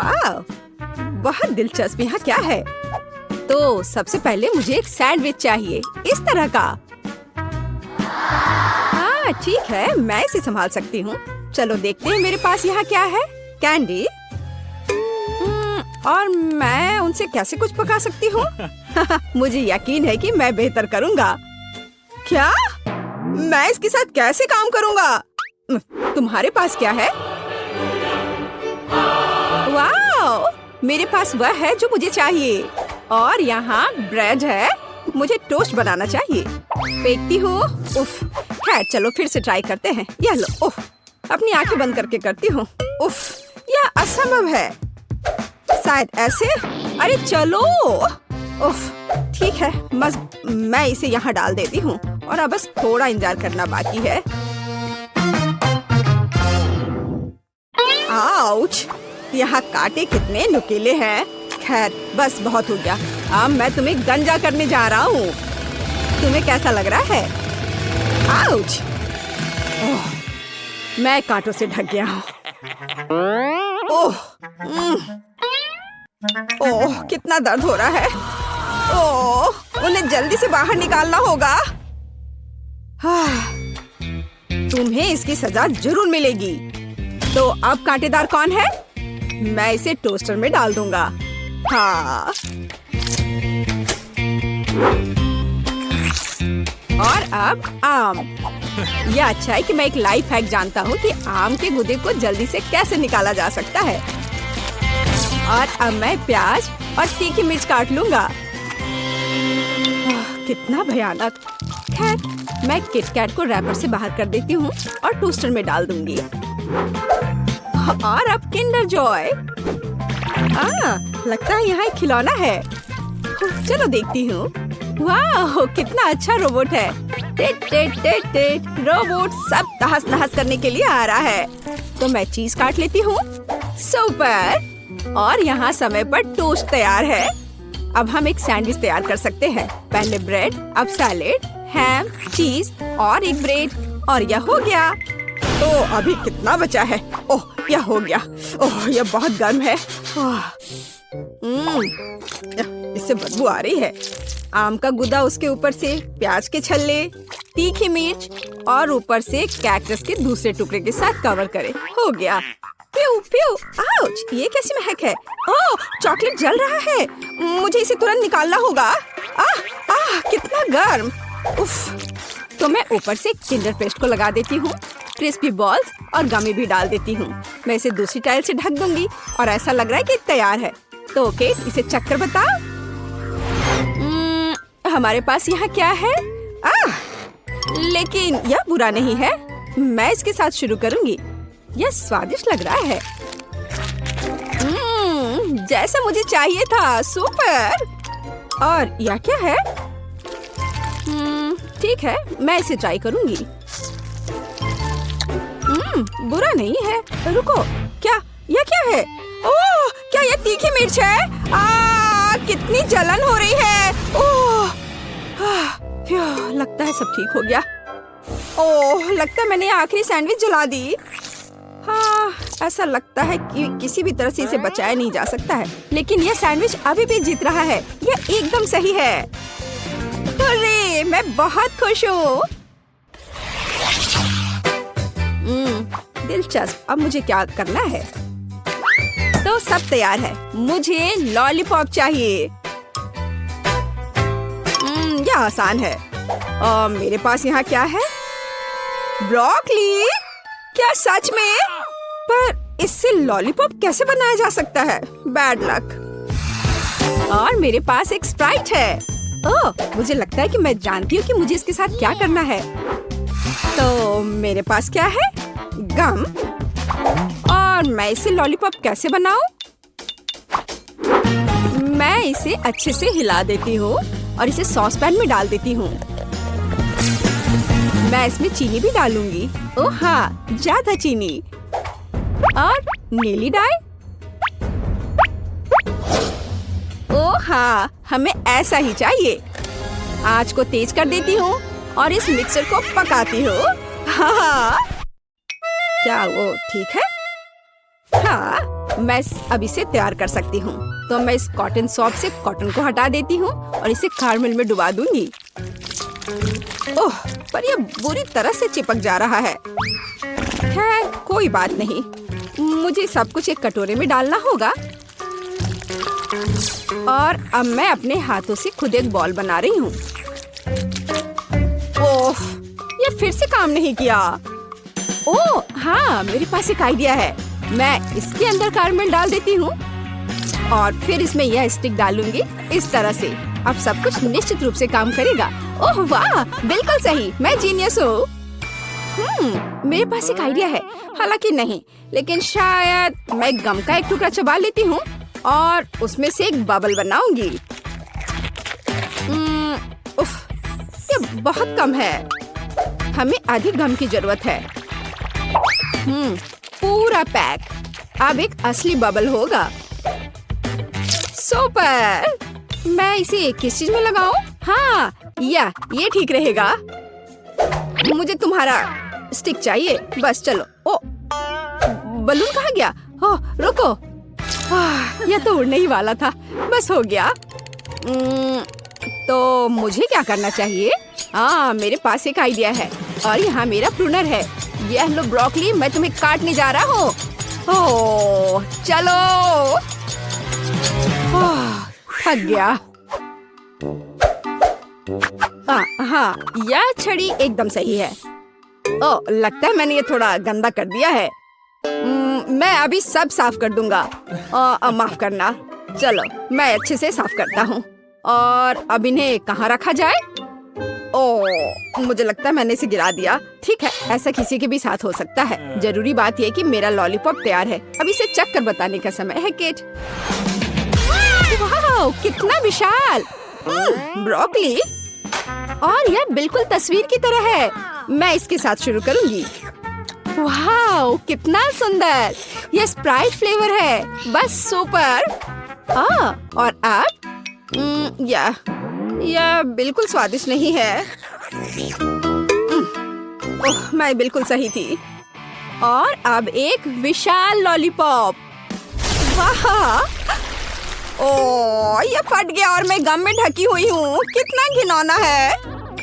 वाह, बहुत दिलचस्प। यहाँ क्या है? तो सबसे पहले मुझे एक सैंडविच चाहिए, इस तरह का। हाँ ठीक है, मैं इसे संभाल सकती हूँ। चलो देखते हैं मेरे पास यहाँ क्या है। कैंडी। और मैं उनसे कैसे कुछ पका सकती हूँ? मुझे यकीन है कि मैं बेहतर करूँगा। क्या? मैं इसके साथ कैसे काम करूँगा? तुम्हारे पास क्या है? वाह, मेरे पास वह है जो मुझे चाहिए। और यहाँ ब्रेड है, मुझे टोस्ट बनाना चाहिए। फेंकती हूँ। उफ, खैर चलो फिर से ट्राई करते हैं। यह लो। उफ, अपनी आंखें बंद करके करती हूँ। उफ, यह असंभव है। शायद ऐसे। अरे चलो। उफ, ठीक है, बस मैं इसे यहाँ डाल देती हूँ और अब बस थोड़ा इंतजार करना बाकी है। आउच, यहाँ कांटे कितने नुकीले हैं। खैर बस बहुत हो गया। अब मैं तुम्हें गंजा करने जा रहा हूँ। तुम्हें कैसा लग रहा है? आउच, मैं कांटों से ढक गया हूँ। ओह, कितना दर्द हो रहा है। ओह, उन्हें जल्दी से बाहर निकालना होगा। तुम्हें इसकी सजा जरूर मिलेगी। तो अब कांटेदार कौन है? मैं इसे टोस्टर में डाल दूंगा। हाँ। और अब आम। यह अच्छा है कि मैं एक लाइफ हैक जानता हूँ कि आम के गूदे को जल्दी से कैसे निकाला जा सकता है। और अब मैं प्याज और तीखी मिर्च काट लूंगा। कितना भयानक। खैर, मैं किटकैट को रैपर से बाहर कर देती हूँ और टोस्टर में डाल दूंगी। और अब किंडर जॉय। लगता है यहाँ एक खिलौना है। चलो देखती हूँ। वाह, कितना अच्छा रोबोट है। टेट टेट टेट टेट। रोबोट सब तहस नहस करने के लिए आ रहा है। तो मैं चीज काट लेती हूँ। सुपर। और यहाँ समय पर टोस्ट तैयार है। अब हम एक सैंडविच तैयार कर सकते हैं। पहले ब्रेड, अब सैलेड, हैम, चीज और एक ब्रेड। और यह हो गया। तो अभी कितना बचा है? ओह, यह हो गया। ओह, यह बहुत गर्म है। इससे बदबू आ रही है। आम का गुदा, उसके ऊपर से प्याज के छल्ले, तीखी मिर्च और ऊपर से कैक्टस के दूसरे टुकड़े के साथ कवर करें। हो गया। प्यू प्यू। आउच, ये कैसी महक है? ओह, चॉकलेट जल रहा है। मुझे इसे तुरंत निकालना होगा। कितना गर्म। उफ। तो मैं ऊपर से किंडर पेस्ट को लगा देती हूँ। क्रिस्पी बॉल्स और गमी भी डाल देती हूँ। मैं इसे दूसरी टाइल से ढक दूंगी और ऐसा लग रहा है कि तैयार है। तो ओके, इसे चक्कर बताओ। हमारे पास यहाँ क्या है? लेकिन यह बुरा नहीं है। मैं इसके साथ शुरू करूंगी। यह स्वादिष्ट लग रहा है। जैसा मुझे चाहिए था। सुपर। और यह क्या है? ठीक है, मैं इसे ट्राई करूंगी। बुरा नहीं है। रुको, क्या? यह क्या है? ओह, क्या यह तीखी मिर्च है? कितनी जलन हो रही है। ओह, लगता है सब ठीक हो गया। ओह, लगता है मैंने आखिरी सैंडविच जला दी। हाँ, ऐसा लगता है कि किसी भी तरह से इसे बचाया नहीं जा सकता है। लेकिन यह सैंडविच अभी भी जीत रहा है। यह एकदम सही है। अरे, मैं बहुत खुश हूँ। दिलचस्प। अब मुझे क्या करना है? तो सब तैयार है। मुझे लॉलीपॉप चाहिए। यह आसान है। मेरे पास यहाँ क्या है? ब्रोकली। क्या सच में? पर इससे लॉलीपॉप कैसे बनाया जा सकता है? Bad luck. और मेरे पास एक स्प्राइट है। ओह, मुझे लगता है कि मैं जानती हूँ कि मुझे इसके साथ क्या करना है। तो मेरे पास क्या है? गम। और मैं इसे लॉलीपॉप कैसे बनाऊं? मैं इसे अच्छे से हिला देती हूँ और इसे सॉस पैन में डाल देती हूँ। मैं इसमें चीनी भी डालूंगी। ओह हाँ, ज्यादा चीनी। और नीली डाई। ओह हाँ, हमें ऐसा ही चाहिए। आंच को तेज कर देती हूँ और इस मिक्सर को पकाती हूँ। हाँ, क्या वो ठीक है? हाँ, मैं अब इसे तैयार कर सकती हूँ। तो मैं इस कॉटन सॉफ्ट से कॉटन को हटा देती हूँ और इसे कैरमेल में डुबा दूंगी। ओह, पर यह बुरी तरह से चिपक जा रहा है। खैर कोई बात नहीं, मुझे सब कुछ एक कटोरे में डालना होगा। और अब मैं अपने हाथों से खुद एक बॉल बना रही हूँ। ओह, ये फिर से काम नहीं किया। ओह हाँ, मेरे पास एक आइडिया है। मैं इसके अंदर कैरमेल डाल देती हूँ और फिर इसमें यह स्टिक डालूंगी इस तरह से। अब सब कुछ निश्चित रूप से काम करेगा। ओह वाह, बिल्कुल सही, मैं जीनियस हूँ। मेरे पास एक आइडिया है, हालांकि नहीं, लेकिन शायद मैं गम का एक टुकड़ा चबा लेती हूँ और उसमें से एक बबल बनाऊंगी। उफ, ये बहुत कम है। हमें अधिक गम की जरूरत है। पूरा पैक। अब एक असली बबल होगा। सुपर! मैं इसे किस चीज में लगाऊं? हाँ, ये ठीक रहेगा। मुझे तुम्हारा स्टिक चाहिए। बस चलो। ओ, बलून कहाँ गया? ओह, रुको। यह तो उड़ने ही वाला था। बस हो गया। तो मुझे क्या करना चाहिए? हाँ, मेरे पास एक आइडिया है और यहाँ मेरा प्रूनर है। यह लो ब्रोकली, मैं तुम्हें काटने जा रहा हूँ। ओह, चलो। थक गया। हाँ, यह छड़ी एकदम सही है। ओह, लगता है मैंने ये थोड़ा गंदा कर दिया है। मैं अभी सब साफ कर दूंगा। माफ करना। चलो, मैं अच्छे से साफ करता हूँ। और अब इन्हें कहाँ रखा जाए? ओह, मुझे लगता है मैंने इसे गिरा दिया। ठीक है, ऐसा किसी के भी साथ हो सकता है। जरूरी बात यह कि मेरा लॉलीपॉप तैयार है। अब इसे चख कर बताने का समय है, केट। वाह, कितना विशाल ब्रोकली! और यह बिल्कुल तस्वीर की तरह है। मैं इसके साथ शुरू करूंगी। वाह, कितना सुंदर! यह स्प्राइट फ्लेवर है। बस सुपर! और अब यह बिल्कुल स्वादिष्ट नहीं है। ओह, मैं बिल्कुल सही थी। और अब एक विशाल लॉलीपॉप। वाह! ओह, ये फट गया और मैं गम में ढकी हुई हूँ। कितना घिनौना है।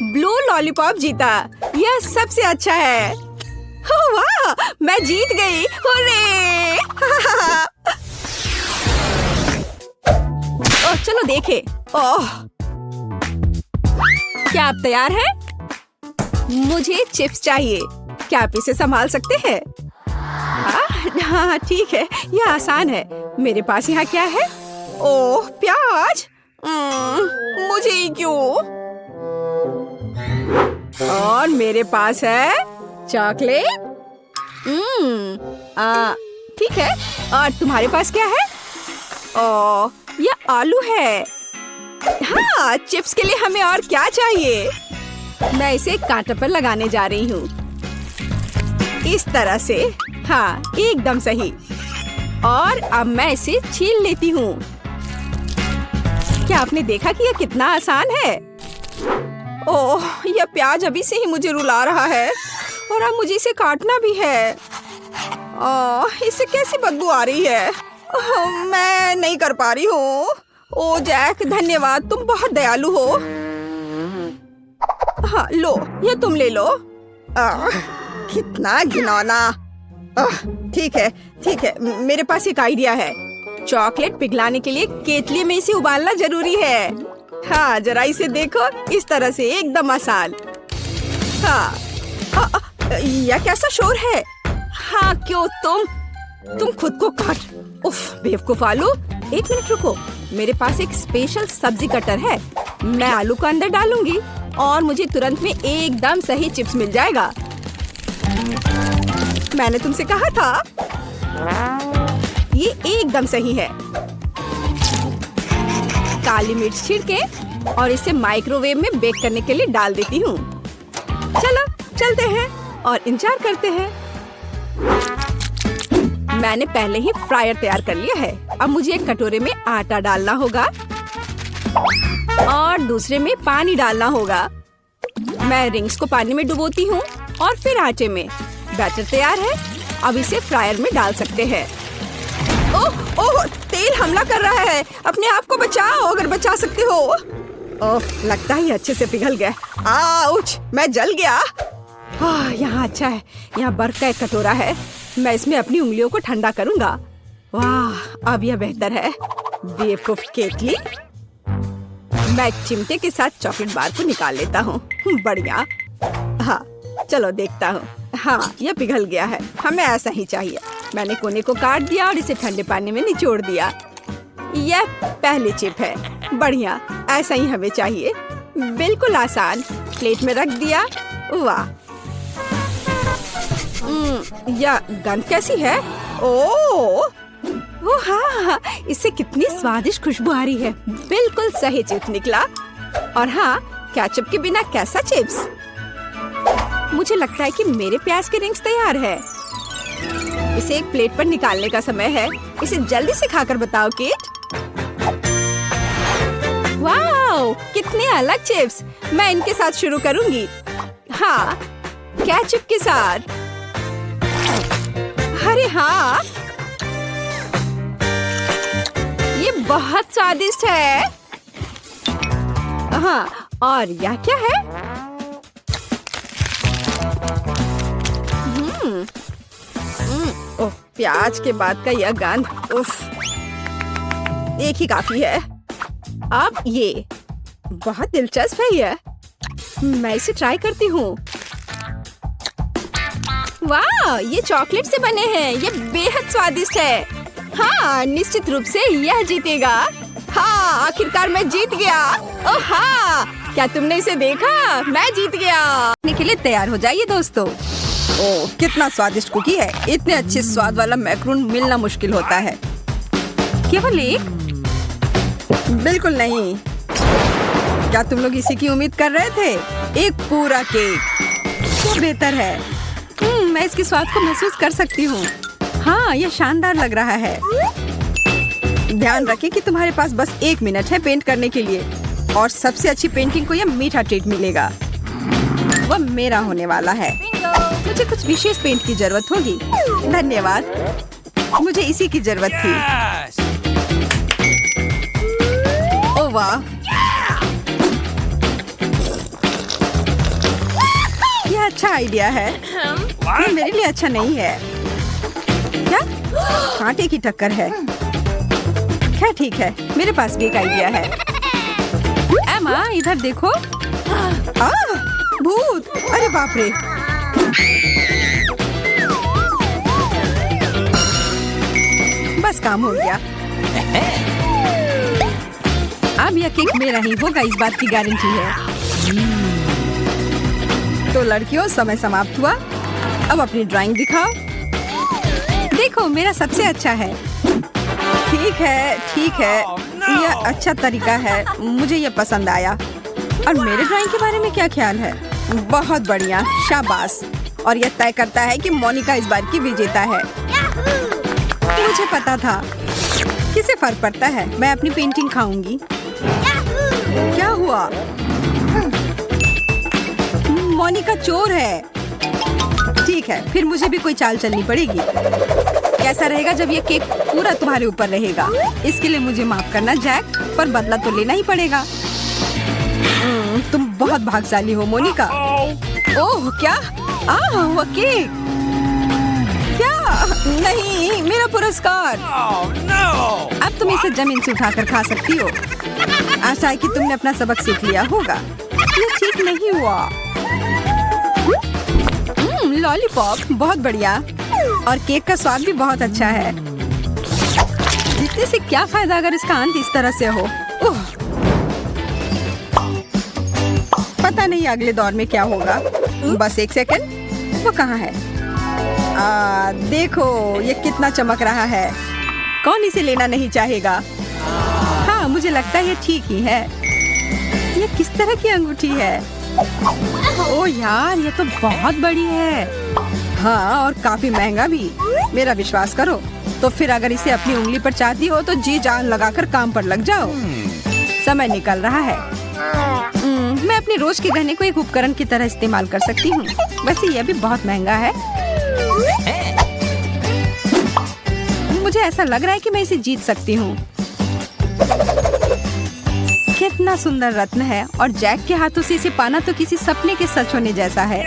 ब्लू लॉलीपॉप जीता। यह सबसे अच्छा है। ओह वाह, मैं जीत गई। हुर्रे! ओह, चलो देखे। ओह, क्या आप तैयार हैं? मुझे चिप्स चाहिए। क्या आप इसे संभाल सकते हैं? हाँ, ठीक है, यह आसान है। मेरे पास यहाँ क्या है? ओह, प्याज। मुझे ही क्यों? और मेरे पास है चॉकलेट। ठीक है। और तुम्हारे पास क्या है? ओह, यह आलू है। हाँ, चिप्स के लिए हमें और क्या चाहिए? मैं इसे कांटे पर लगाने जा रही हूँ। इस तरह से। हाँ, एकदम सही। और अब मैं इसे छील लेती हूँ। क्या आपने देखा कि यह कितना आसान है? ओह, यह प्याज अभी से ही मुझे रुला रहा है और अब मुझे इसे काटना भी है। ओह, इससे कैसी बदबू आ रही है। ओह, मैं नहीं कर पा रही हूँ। ओह जैक, धन्यवाद, तुम बहुत दयालु हो। हाँ, लो, ये तुम ले लो। कितना घिनौना। ठीक है, मेरे पास एक आइडिया है। चॉकलेट पिघलाने के लिए केतली में इसे उबालना जरूरी है। हाँ, जरा इसे देखो, इस तरह से एकदम आसान। हाँ, यह कैसा शोर है? हाँ, क्यों तुम खुद को काट। उफ, बेवकूफ आलू। एक मिनट रुको, मेरे पास एक स्पेशल सब्जी कटर है। मैं आलू को अंदर डालूंगी और मुझे तुरंत में एकदम सही चिप्स मिल जाएगा। मैंने तुमसे कहा था। ये एकदम सही है। काली मिर्च छिड़के और इसे माइक्रोवेव में बेक करने के लिए डाल देती हूँ। चलो चलते हैं और इंतजार करते हैं। मैंने पहले ही फ्रायर तैयार कर लिया है। अब मुझे एक कटोरे में आटा डालना होगा और दूसरे में पानी डालना होगा। मैं रिंग्स को पानी में डुबोती हूँ और फिर आटे में। बैटर तैयार है। अब इसे फ्रायर में डाल सकते हैं। ओह, ओह, तेल हमला कर रहा है। अपने आप को बचाओ अगर बचा सकते हो। ओह, लगता है अच्छे से पिघल गया। आउच, मैं जल गया। यहाँ अच्छा है। यहाँ बर्फ का एक कटोरा है। मैं इसमें अपनी उंगलियों को ठंडा करूंगा। वाह, अब यह बेहतर है। बेवकूफ केतली। मैं चिमटे के साथ चॉकलेट बार को निकाल लेता हूँ। बढ़िया। हाँ, चलो देखता हूँ। हाँ, यह पिघल गया है। हमें ऐसा ही चाहिए। मैंने कोने को काट दिया और इसे ठंडे पानी में निचोड़ दिया। यह पहली चिप है। बढ़िया, ऐसा ही हमें चाहिए। बिल्कुल आसान। प्लेट में रख दिया। वाह, यह गंध कैसी है? ओह हाँ, इससे कितनी स्वादिष्ट खुशबू आ रही है। बिल्कुल सही चिप्स निकला। और हाँ, केचप के बिना कैसा चिप्स? मुझे लगता है कि मेरे प्याज के रिंग्स तैयार है। इसे एक प्लेट पर निकालने का समय है। इसे जल्दी से खाकर बताओ केट। वाह, कितने अलग चिप्स। मैं इनके साथ शुरू करूंगी। हाँ, केचप के साथ। अरे हाँ, ये बहुत स्वादिष्ट है। हाँ, और यह क्या है? ओह, प्याज के बाद का यह गंध। उफ, एक ही काफी है। अब ये बहुत दिलचस्प है। यह मैं इसे ट्राई करती हूँ। वाह, ये चॉकलेट से बने हैं। ये बेहद स्वादिष्ट है। हाँ, निश्चित रूप से यह जीतेगा। हाँ, आखिरकार मैं जीत गया। ओह हाँ, क्या तुमने इसे देखा? मैं जीत गया। खाने के लिए तैयार हो जाइए दोस्तों। ओह, कितना स्वादिष्ट कुकी है। इतने अच्छे स्वाद वाला मैक्रोन मिलना मुश्किल होता है। केवल एक? बिल्कुल नहीं। क्या तुम लोग इसी की उम्मीद कर रहे थे? एक पूरा केक। वो बेहतर है। मैं इसके स्वाद को महसूस कर सकती हूँ। हाँ, यह शानदार लग रहा है। ध्यान रखें कि तुम्हारे पास बस 1 मिनट है पेंट करने के लिए। और सबसे अच्छी पेंटिंग को यह मीठा ट्रीट मिलेगा। वह मेरा होने वाला है। मुझे कुछ विशेष पेंट की जरूरत होगी। धन्यवाद, मुझे इसी की जरूरत थी। ओह वाह, यह अच्छा आइडिया है। ये मेरे लिए अच्छा नहीं है। क्या? कांटे की टक्कर है। क्या ठीक है, मेरे पास भी एक आइडिया है। एमा, इधर देखो। भूत! अरे बाप रे! बस काम हो गया। अब यह केक मेरा ही होगा, इस बात की गारंटी है। तो लड़कियों, समय समाप्त हुआ। अब अपनी ड्राइंग दिखाओ। देखो, मेरा सबसे अच्छा है। ठीक है, यह अच्छा तरीका है। मुझे यह पसंद आया। और मेरे ड्राइंग के बारे में क्या ख्याल है? बहुत बढ़िया, शाबाश। और यह तय करता है कि मोनिका इस बार की विजेता है। मुझे पता था। किसे फर्क पड़ता है? मैं अपनी पेंटिंग खाऊंगी। क्या हुआ? मोनिका चोर है। ठीक है, फिर मुझे भी कोई चाल चलनी पड़ेगी। कैसा रहेगा जब ये केक पूरा तुम्हारे ऊपर रहेगा? इसके लिए मुझे माफ करना जैक, पर बदला तो लेना ही पड़ेगा। तुम बहुत भाग्यशाली हो मोनिका। ओह क्या? वो केक। क्या? नहीं, मेरा पुरस्कार। अब तुम इसे जमीन से उठाकर खा सकती हो। आशा है कि तुमने अपना सबक सीख लिया होगा। ये ठीक नहीं हुआ। लॉलीपॉप बहुत बढ़िया। और केक का स्वाद भी बहुत अच्छा है। जीतने से क्या फायदा अगर इसका अंत इस तरह से हो। पता नहीं अगले दौर में क्या होगा। बस एक सेकंड, वो कहाँ है? देखो, ये कितना चमक रहा है। कौन इसे लेना नहीं चाहेगा? हाँ, मुझे लगता है ये ठीक ही है। ये किस तरह की अंगूठी है? ओह यार, ये तो बहुत बड़ी है। हाँ, और काफी महंगा भी। मेरा विश्वास करो। तो फिर अगर इसे अपनी उंगली पर चाहती हो तो जी जान लगाकर काम पर लग जाओ। समय निकल रहा है। मैं अपने रोज के गहने को एक उपकरण की तरह इस्तेमाल कर सकती हूँ। वैसे यह भी बहुत महंगा है। मुझे ऐसा लग रहा है कि मैं इसे जीत सकती हूँ। कितना सुंदर रत्न है और जैक के हाथों से इसे पाना तो किसी सपने के सच होने जैसा है।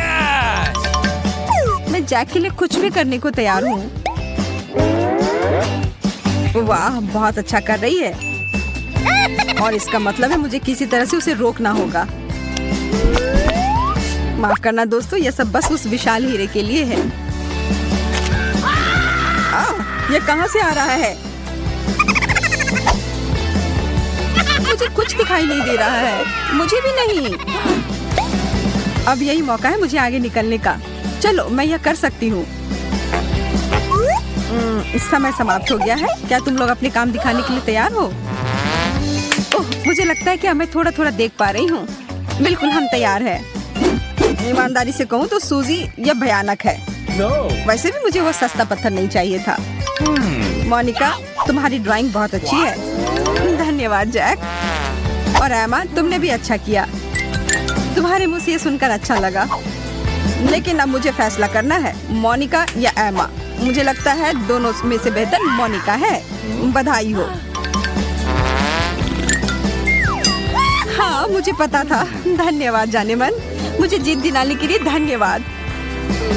मैं जैक के लिए कुछ भी करने को तैयार हूँ। वाह, बहुत अच्छा कर रही है और इसका मतलब है मुझे किसी तरह से उसे रोकना होगा। माफ करना दोस्तों, यह सब बस उस विशाल हीरे के लिए है। ये कहाँ से आ रहा है? मुझे कुछ दिखाई नहीं दे रहा है। मुझे भी नहीं। अब यही मौका है मुझे आगे निकलने का। चलो, मैं यह कर सकती हूँ। समय समाप्त हो गया है। क्या तुम लोग अपने काम दिखाने के लिए तैयार हो? ओह, मुझे लगता है कि मैं थोड़ा थोड़ा देख पा रही हूँ। बिल्कुल, हम तैयार हैं। ईमानदारी से कहूँ तो सूजी, यह भयानक है। वैसे भी मुझे वो सस्ता पत्थर नहीं चाहिए था। मोनिका, तुम्हारी ड्राइंग बहुत अच्छी है। धन्यवाद जैक। और एमा, तुमने भी अच्छा किया। तुम्हारे मुंह से ये सुनकर अच्छा लगा। लेकिन अब मुझे फैसला करना है, मोनिका या एमा। मुझे लगता है दोनों में से बेहतर मोनिका है। बधाई हो। हाँ, मुझे पता था। धन्यवाद जाने मन। मुझे जीत दिलाने के लिए धन्यवाद।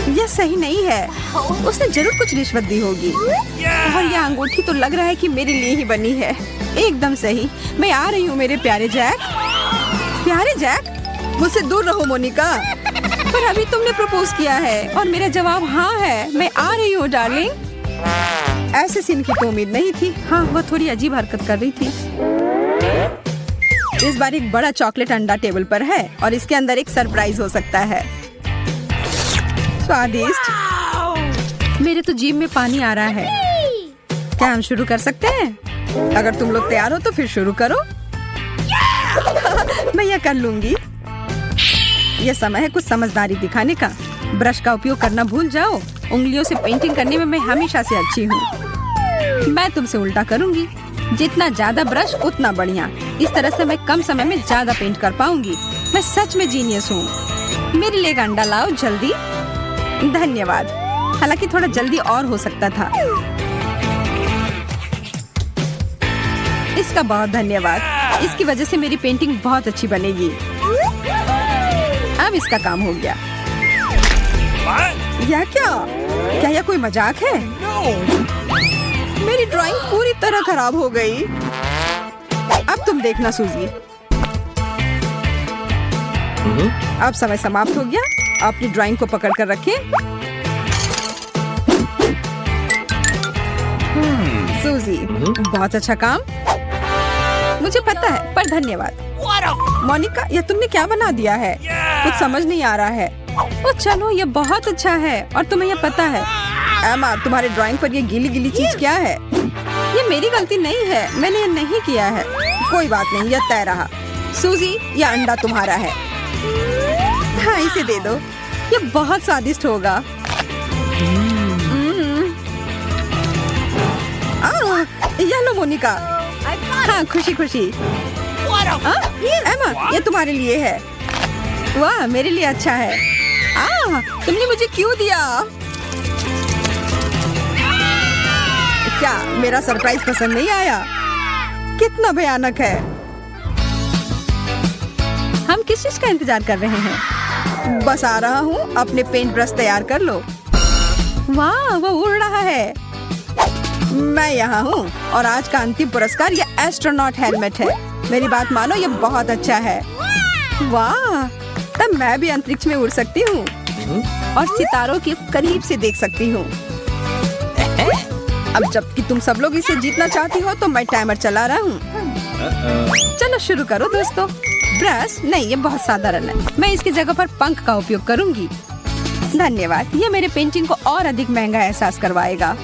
यह सही नहीं है। उसने जरूर कुछ रिश्वत दी होगी। और यह अंगूठी तो लग रहा है कि मेरे लिए ही बनी है। एकदम सही। मैं आ रही हूँ मेरे प्यारे जैक। प्यारे जैक? मुझसे दूर रहो मोनिका। पर अभी तुमने प्रपोज किया है और मेरा जवाब हाँ है। मैं आ रही हूँ डार्लिंग। ऐसे सीन की तो उम्मीद नहीं थी। हाँ, वह थोड़ी अजीब हरकत कर रही थी। इस बार एक बड़ा चॉकलेट अंडा टेबल पर है और इसके अंदर एक सरप्राइज हो सकता है। स्वादिष्ट। मेरे तो जीभ में पानी आ रहा है। क्या हम शुरू कर सकते हैं? अगर तुम लोग तैयार हो तो फिर शुरू करो। मैं यह कर लूंगी। यह समय है कुछ समझदारी दिखाने का। ब्रश का उपयोग करना भूल जाओ। उंगलियों से पेंटिंग करने में मैं हमेशा से अच्छी हूँ। मैं तुमसे उल्टा करूंगी। जितना ज्यादा ब्रश उतना बढ़िया। इस तरह से मैं कम समय में ज्यादा पेंट कर पाऊंगी। मैं सच में जीनियस हूँ। मेरे लिए एक अंडा लाओ जल्दी। धन्यवाद। हालांकि थोड़ा जल्दी और हो सकता था। इसका बहुत धन्यवाद। इसकी वजह से मेरी पेंटिंग बहुत अच्छी बनेगी। अब इसका काम हो गया। यह क्या यह कोई मजाक है? मेरी ड्राइंग पूरी तरह खराब हो गई। अब तुम देखना सूजी। अब समय समाप्त हो गया। अपनी ड्राइंग को पकड़ कर रखें। सूजी, बहुत अच्छा काम। मुझे पता है, पर धन्यवाद। मोनिका, यह तुमने क्या बना दिया है? कुछ समझ नहीं आ रहा है। ओ चलो, यह बहुत अच्छा है और तुम्हें यह पता है। एमा, तुम्हारे ड्राइंग पर ये गीली गीली चीज क्या है? ये मेरी गलती नहीं है। मैंने ये नहीं किया है। कोई बात नहीं, यह तय रहा। सूजी, यह अंडा तुम्हारा है। हाँ, इसे दे दो। ये बहुत स्वादिष्ट होगा। यह लो मोनिका। हाँ, खुशी खुशी। एमा, ये तुम्हारे लिए है। वाह, मेरे लिए अच्छा है। तुमने मुझे क्यों दिया? क्या मेरा सरप्राइज पसंद नहीं आया? कितना भयानक है। हम किस चीज का इंतजार कर रहे हैं? बस आ रहा हूँ। अपने पेंट ब्रश तैयार कर लो। वाह, वो उड़ रहा है। मैं यहाँ हूँ और आज का अंतिम पुरस्कार ये एस्ट्रोनॉट हेलमेट है। मेरी बात मानो, ये बहुत अच्छा है। वाह, तब मैं भी अंतरिक्ष में उड़ सकती हूँ और सितारों के करीब से देख सकती हूँ। अब जबकि तुम सब लोग इसे जीतना चाहती हो तो मैं टाइमर चला रहा हूँ। चलो शुरू करो दोस्तों। ब्रश नहीं, ये बहुत साधारण है। मैं इसकी जगह पर पंख का उपयोग करूंगी। धन्यवाद। ये मेरे पेंटिंग को और अधिक महंगा एहसास करवाएगा।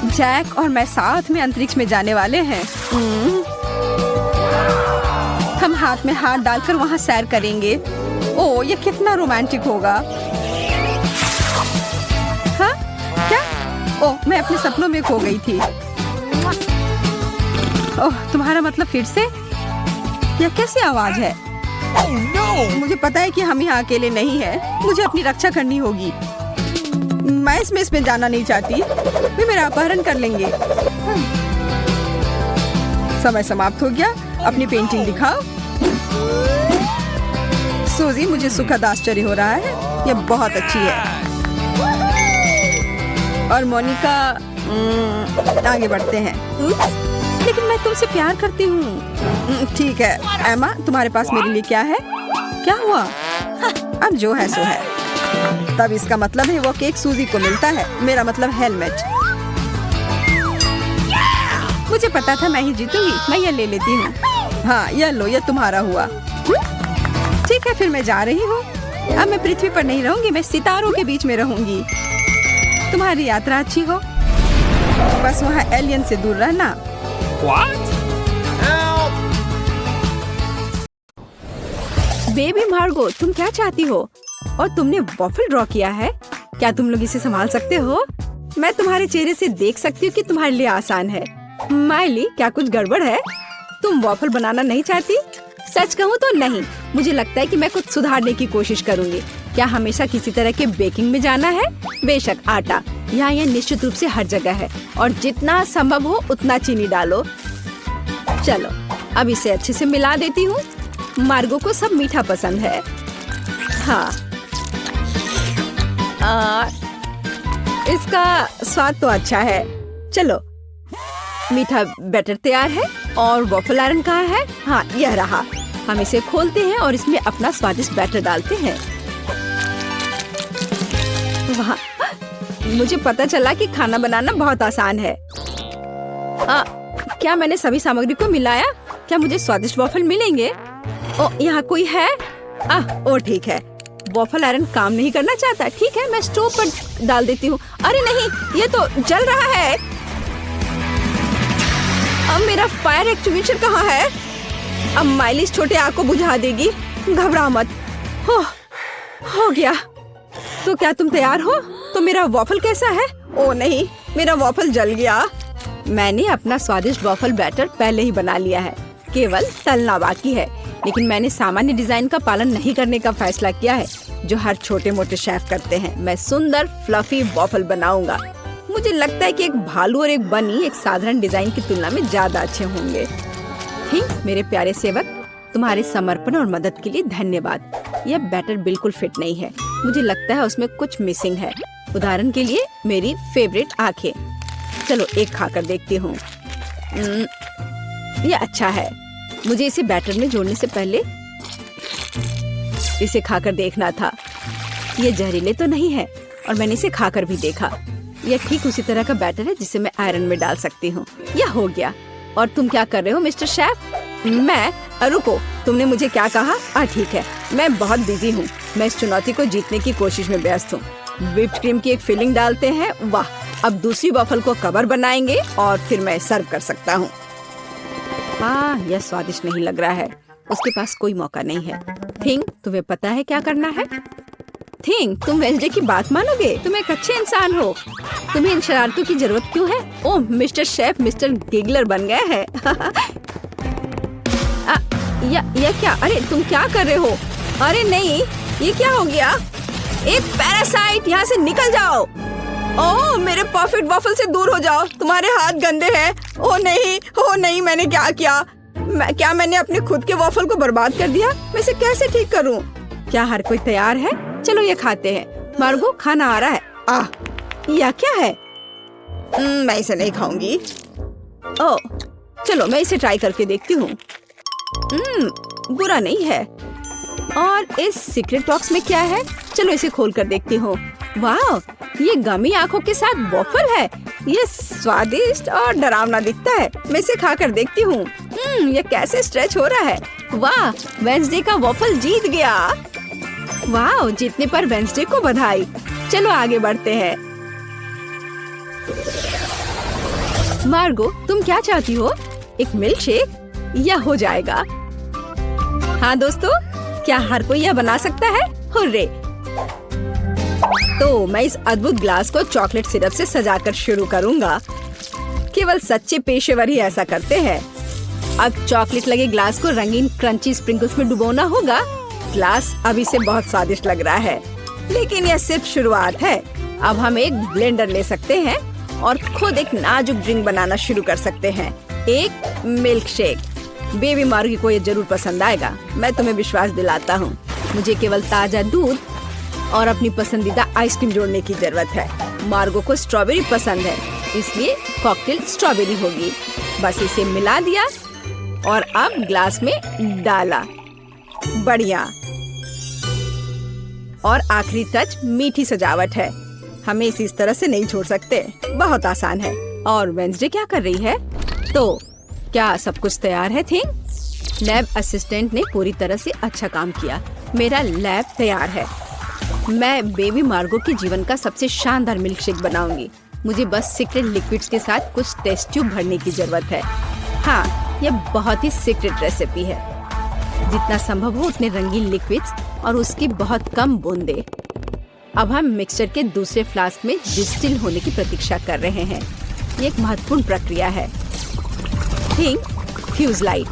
जैक और मैं साथ में अंतरिक्ष में जाने वाले हैं। हम हाथ में हाथ डालकर वहाँ सैर करेंगे। ओह, ये कितना रोमांटिक होगा। हाँ, क्या? ओह, मैं अपने सपनों में खो गई थी। ओह, तुम्हारा मतलब फिर से? यह कैसी आवाज है? मुझे पता है कि हम यहाँ अकेले नहीं हैं। मुझे अपनी रक्षा करनी होगी। मैं इसमें जाना नहीं चाहती। वे मेरा अपहरण कर लेंगे। समय समाप्त हो गया। अपनी पेंटिंग दिखाओ। सूजी, मुझे सुखद आश्चर्य हो रहा है। यह बहुत अच्छी है। और मोनिका, आगे बढ़ते हैं। लेकिन मैं तुमसे प्यार करती हूँ। ठीक है एमा, तुम्हारे पास मेरे लिए क्या है? क्या हुआ? अब जो है सो है। तब इसका मतलब है वो केक सूजी को मिलता है। मेरा मतलब हेलमेट। मुझे पता था मैं ही जीतूंगी। मैं यह ले लेती हूँ। हाँ, यह लो, यह तुम्हारा हुआ। ठीक है, फिर मैं जा रही हूँ। अब मैं पृथ्वी पर नहीं रहूंगी, मैं सितारों के बीच में रहूंगी। तुम्हारी यात्रा अच्छी हो। बस वहाँ एलियन से दूर रहना। बेबी मार्गो, तुम क्या चाहती हो? और तुमने वॉफल ड्रॉ किया है? क्या तुम लोग इसे संभाल सकते हो? मैं तुम्हारे चेहरे से देख सकती हूँ कि तुम्हारे लिए आसान है। माइली, क्या कुछ गड़बड़ है? तुम वॉफल बनाना नहीं चाहती? सच कहूँ तो नहीं। मुझे लगता है कि मैं कुछ सुधारने की कोशिश करूँगी। क्या हमेशा किसी तरह के बेकिंग में जाना है? बेशक, आटा यहाँ यह निश्चित रूप से हर जगह है। और जितना संभव हो उतना चीनी डालो। चलो, अब इसे अच्छे से मिला देती हूँ। मार्गो को सब मीठा पसंद है। हाँ, इसका स्वाद तो अच्छा है। चलो, मीठा बैटर तैयार है। और वॉफल आयरन कहाँ है? हाँ, यह रहा। हम इसे खोलते हैं और इसमें अपना स्वादिष्ट बैटर डालते हैं। वाह, मुझे पता चला कि खाना बनाना बहुत आसान है। क्या मैंने सभी सामग्री को मिलाया? क्या मुझे स्वादिष्ट वॉफल मिलेंगे? ओ, यहाँ कोई है? ओ ठीक है। वॉफल आयरन काम नहीं करना चाहता। ठीक है, मैं स्टोव पर डाल देती हूँ। अरे नहीं, ये तो जल रहा है। अब मेरा फायर एक्सटिंग्विशर कहाँ है? अब माइली इस छोटे आग को बुझा देगी। घबरा मत। हो गया। तो क्या तुम तैयार हो? तो मेरा वॉफल कैसा है? ओ नहीं, मेरा वॉफल जल गया। मैंने अपना स्वादिष्ट वॉफल बैटर पहले ही बना लिया है। केवल तलना बाकी है। लेकिन मैंने सामान्य डिजाइन का पालन नहीं करने का फैसला किया है, जो हर छोटे मोटे शेफ करते हैं। मैं सुंदर फ्लफी वॉफल बनाऊंगा। मुझे लगता है कि एक भालू और एक बनी एक साधारण डिजाइन की तुलना में ज्यादा अच्छे होंगे। ठीक, मेरे प्यारे सेवक, तुम्हारे समर्पण और मदद के लिए धन्यवाद। यह बैटर बिल्कुल फिट नहीं है। मुझे लगता है उसमें कुछ मिसिंग है। उदाहरण के लिए मेरी फेवरेट आंखें। चलो, एक खाकर देखती हूँ। यह अच्छा है। मुझे इसे बैटर में जोड़ने से पहले इसे खाकर देखना था। ये जहरीले तो नहीं है। और मैंने इसे खाकर भी देखा। यह ठीक उसी तरह का बैटर है जिसे मैं आयरन में डाल सकती हूँ। यह हो गया। और तुम क्या कर रहे हो मिस्टर शेफ? मैं? रुको, तुमने मुझे क्या कहा? ठीक है, मैं बहुत बिजी हूँ। मैं इस चुनौती को जीतने की कोशिश में व्यस्त हूँ। व्हिप्ड क्रीम की एक फिलिंग डालते हैं। वाह, अब दूसरी वॉफल को कवर बनाएंगे और फिर मैं सर्व कर सकता हूँ। यह स्वादिष्ट नहीं लग रहा है। उसके पास कोई मौका नहीं है। थिंग, तुम्हें पता है क्या करना है? थिंग, तुम वेंसडे की बात मानोगे? तुम एक अच्छे इंसान हो। तुम्हें इन शरारतों की जरूरत क्यों है? ओह, मिस्टर शेफ मिस्टर गिगलर बन गए हैं। यह क्या? अरे तुम क्या कर रहे हो? अरे नहीं, ये क्या हो गया? एक पैरासाइट, यहाँ से निकल जाओ। ओह, मेरे परफेक्ट वॉफल से दूर हो जाओ। तुम्हारे हाथ गंदे हैं। ओह नहीं, मैंने क्या किया? क्या मैंने अपने खुद के वॉफल को बर्बाद कर दिया? मैं इसे कैसे ठीक करूं? क्या हर कोई तैयार है? चलो ये खाते हैं। मार्गो, खाना आ रहा है। यह क्या है? मैं इसे नहीं खाऊंगी। ओह, चलो मैं इसे ट्राई करके देखती हूँ। बुरा नहीं है। और इस सीक्रेट बॉक्स में क्या है? चलो इसे खोल कर देखती हूँ। वाह, ये गमी आंखों के साथ वॉफल है। ये स्वादिष्ट और डरावना दिखता है। मैं इसे खाकर देखती हूँ। ये कैसे स्ट्रेच हो रहा है। वाह, वेंसडे का वॉफल जीत गया। वाह, जीतने पर वेंसडे को बधाई। चलो आगे बढ़ते हैं। मार्गो, तुम क्या चाहती हो? एक मिल्क शेक? यह हो जाएगा। हाँ दोस्तों, क्या हर कोई यह बना सकता है? हुर्रे! तो मैं इस अद्भुत ग्लास को चॉकलेट सिरप से सजाकर शुरू करूंगा। केवल सच्चे पेशेवर ही ऐसा करते हैं। अब चॉकलेट लगे ग्लास को रंगीन क्रंची स्प्रिंकल्स में डुबोना होगा। ग्लास अभी से बहुत स्वादिष्ट लग रहा है, लेकिन यह सिर्फ शुरुआत है। अब हम एक ब्लेंडर ले सकते हैं और खुद एक नाजुक ड्रिंक बनाना शुरू कर सकते हैं। एक मिल्क शेक। बेबी मार्गी को ये जरूर पसंद आएगा, मैं तुम्हें विश्वास दिलाता हूँ। मुझे केवल ताजा दूध और अपनी पसंदीदा आइसक्रीम जोड़ने की जरूरत है। मार्गो को स्ट्रॉबेरी पसंद है, इसलिए कॉकटेल स्ट्रॉबेरी होगी। बस इसे मिला दिया और अब ग्लास में डाला। बढ़िया। और आखिरी टच मीठी सजावट है। हमें इसे इस तरह से नहीं छोड़ सकते, बहुत आसान है। और वेंसडे क्या कर रही है? तो क्या सब कुछ तैयार है? थिंग लैब असिस्टेंट ने पूरी तरह से अच्छा काम किया। मेरा लैब तैयार है। मैं बेबी मार्गो के जीवन का सबसे शानदार मिल्क शेक बनाऊंगी। मुझे बस सीक्रेट लिक्विड्स के साथ कुछ टेस्ट ट्यूब भरने की जरूरत है। हाँ, यह बहुत ही सीक्रेट रेसिपी है। जितना संभव हो उतने रंगीन लिक्विड्स और उसकी बहुत कम बूंदे। अब हम मिक्सचर के दूसरे फ्लास्क में डिस्टिल होने की प्रतीक्षा कर रहे हैं। ये एक महत्वपूर्ण प्रक्रिया है। थिंक फ्यूज लाइट,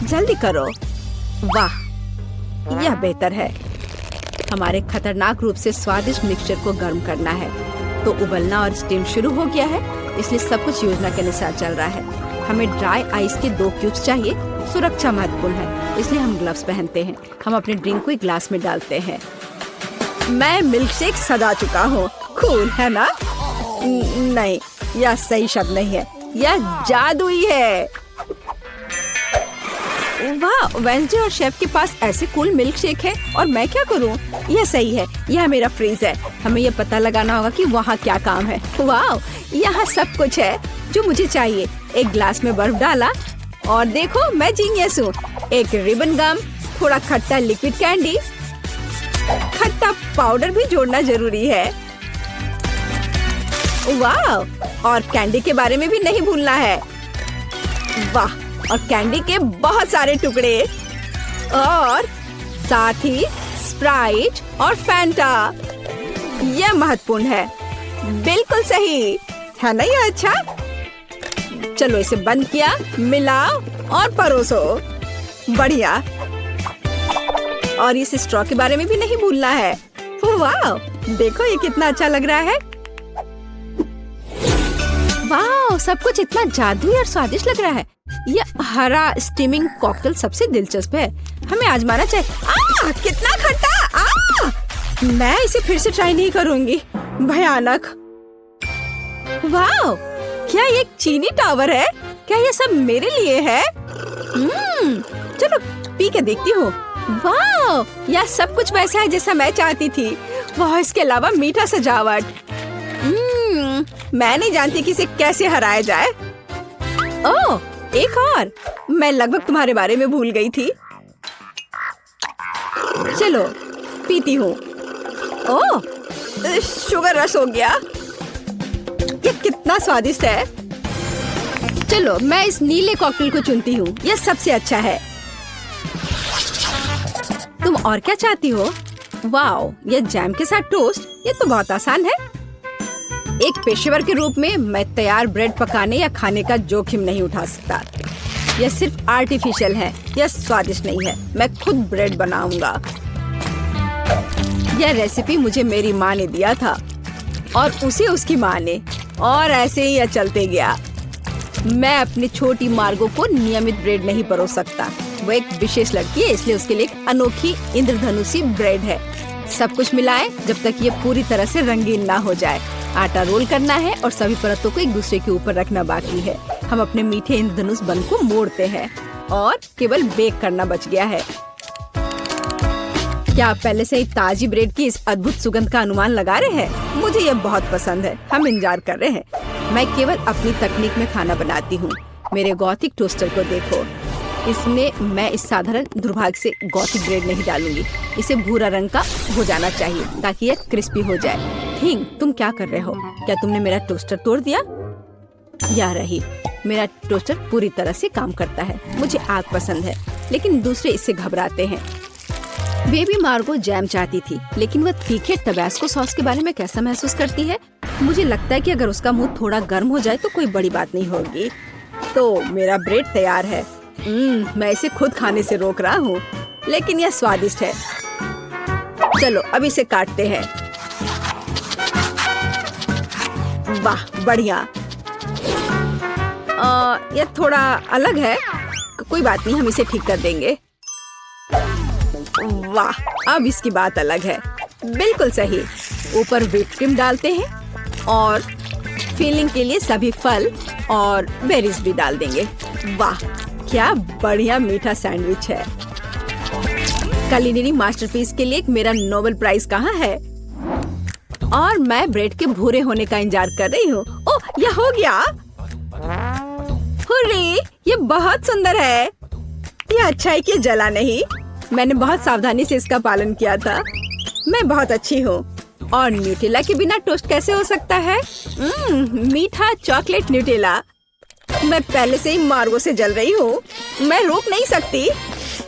जल्दी करो। वाह, यह बेहतर है। हमारे खतरनाक रूप से स्वादिष्ट मिक्सचर को गर्म करना है। तो उबलना और स्टीम शुरू हो गया है, इसलिए सब कुछ योजना के अनुसार चल रहा है। हमें ड्राई आइस के 2 क्यूब्स चाहिए। सुरक्षा महत्वपूर्ण है, इसलिए हम ग्लव्स पहनते हैं। हम अपने ड्रिंक को एक ग्लास में डालते हैं। मैं मिल्क शेक सजा चुका हूँ। कूल है ना? नहीं, यह सही शब्द नहीं है, यह जादुई है। वाह, वेंसडे और शेफ के पास ऐसे कूल मिल्क शेक है और मैं क्या करूं? यह सही है, यह मेरा फ्रीज है। हमें यह पता लगाना होगा कि वहाँ क्या काम है। वाह, यहाँ सब कुछ है जो मुझे चाहिए। एक ग्लास में बर्फ डाला और देखो, मैं जीनियस हूँ। एक रिबन गम, थोड़ा खट्टा लिक्विड कैंडी, खट्टा पाउडर भी जोड़ना जरूरी है। वाह, और कैंडी के बारे में भी नहीं भूलना है। वाह, और कैंडी के बहुत सारे टुकड़े और साथ ही स्प्राइट और फैंटा। यह महत्वपूर्ण है। बिल्कुल सही है ना? यह अच्छा। चलो इसे बंद किया, मिलाओ और परोसो। बढ़िया। और इस स्ट्रॉ के बारे में भी नहीं भूलना है। वाह, देखो ये कितना अच्छा लग रहा है। वाह, सब कुछ इतना जादुई और स्वादिष्ट लग रहा है। यह हरा स्टीमिंग कॉकटेल सबसे दिलचस्प है। हमें आजमाना चाहिए। कितना खट्टा! मैं इसे फिर से ट्राई नहीं करूंगी। भयानक। वाह, क्या ये एक चीनी टावर है? क्या ये सब मेरे लिए है? चलो पी के देखती हूँ। वाह, यह सब कुछ वैसा है जैसा मैं चाहती थी। वाह, इसके अलावा मीठा सजावट। मैं नहीं जानती कि इसे कैसे हराया जाए। ओह, एक और। मैं लगभग तुम्हारे बारे में भूल गई थी। चलो पीती हूँ। ओह, शुगर रश हो गया। ये कितना स्वादिष्ट है। चलो मैं इस नीले कॉकटेल को चुनती हूँ, यह सबसे अच्छा है। तुम और क्या चाहती हो? वाओ, यह जैम के साथ टोस्ट, ये तो बहुत आसान है। एक पेशेवर के रूप में मैं तैयार ब्रेड पकाने या खाने का जोखिम नहीं उठा सकता। यह सिर्फ आर्टिफिशियल है, यह स्वादिष्ट नहीं है। मैं खुद ब्रेड बनाऊंगा। यह रेसिपी मुझे मेरी माँ ने दिया था और उसे उसकी माँ ने, और ऐसे ही यह चलते गया। मैं अपनी छोटी मार्गो को नियमित ब्रेड नहीं परोस सकता। वो एक विशेष लड़की है, इसलिए उसके लिए एक अनोखी इंद्रधनुषी ब्रेड है। सब कुछ मिलाएं जब तक ये पूरी तरह से रंगीन ना हो जाए। आटा रोल करना है और सभी परतों को एक दूसरे के ऊपर रखना बाकी है। हम अपने मीठे इंद्रधनुष बन को मोड़ते हैं और केवल बेक करना बच गया है। क्या आप पहले से ही ताजी ब्रेड की इस अद्भुत सुगंध का अनुमान लगा रहे हैं? मुझे यह बहुत पसंद है। हम इंतजार कर रहे हैं। मैं केवल अपनी तकनीक में खाना बनाती हूँ। मेरे गॉथिक टोस्टर को देखो। इसमें मैं इस साधारण दुर्भाग्य से गॉथिक ब्रेड नहीं डालूंगी। इसे भूरा रंग का हो जाना चाहिए ताकि यह क्रिस्पी हो जाए। थिंग, तुम क्या कर रहे हो? क्या तुमने मेरा टोस्टर तोड़ दिया? या रही, मेरा टोस्टर पूरी तरह से काम करता है। मुझे आग पसंद है, लेकिन दूसरे इससे घबराते हैं। बेबी मार्गो जैम चाहती थी, लेकिन वह तीखे टबैस्को सॉस के बारे में कैसा महसूस करती है? मुझे लगता है कि अगर उसका मुंह थोड़ा गर्म हो जाए तो कोई बड़ी बात नहीं होगी। तो मेरा ब्रेड तैयार है। मैं इसे खुद खाने से रोक रहा हूँ, लेकिन यह स्वादिष्ट है। चलो अब इसे काटते हैं। वाह बढ़िया। ये थोड़ा अलग है, कोई बात नहीं, हम इसे ठीक कर देंगे। वाह, अब इसकी बात अलग है, बिल्कुल सही। ऊपर व्हिप क्रीम डालते हैं और फिलिंग के लिए सभी फल और बेरीज भी डाल देंगे। वाह, क्या बढ़िया मीठा सैंडविच है। कुलिनरी मास्टरपीस के लिए मेरा नोबेल प्राइज कहाँ है? और मैं ब्रेड के भूरे होने का इंतजार कर रही हूँ। ओह, यह हो गया। हुर्रे, ये बहुत सुंदर है। यह अच्छा है कि जला नहीं। मैंने बहुत सावधानी से इसका पालन किया था। मैं बहुत अच्छी हूँ। और न्यूटेला के बिना टोस्ट कैसे हो सकता है? मीठा चॉकलेट न्यूटेला। मैं पहले से ही मार्गो से जल रही हूँ। मैं रोक नहीं सकती।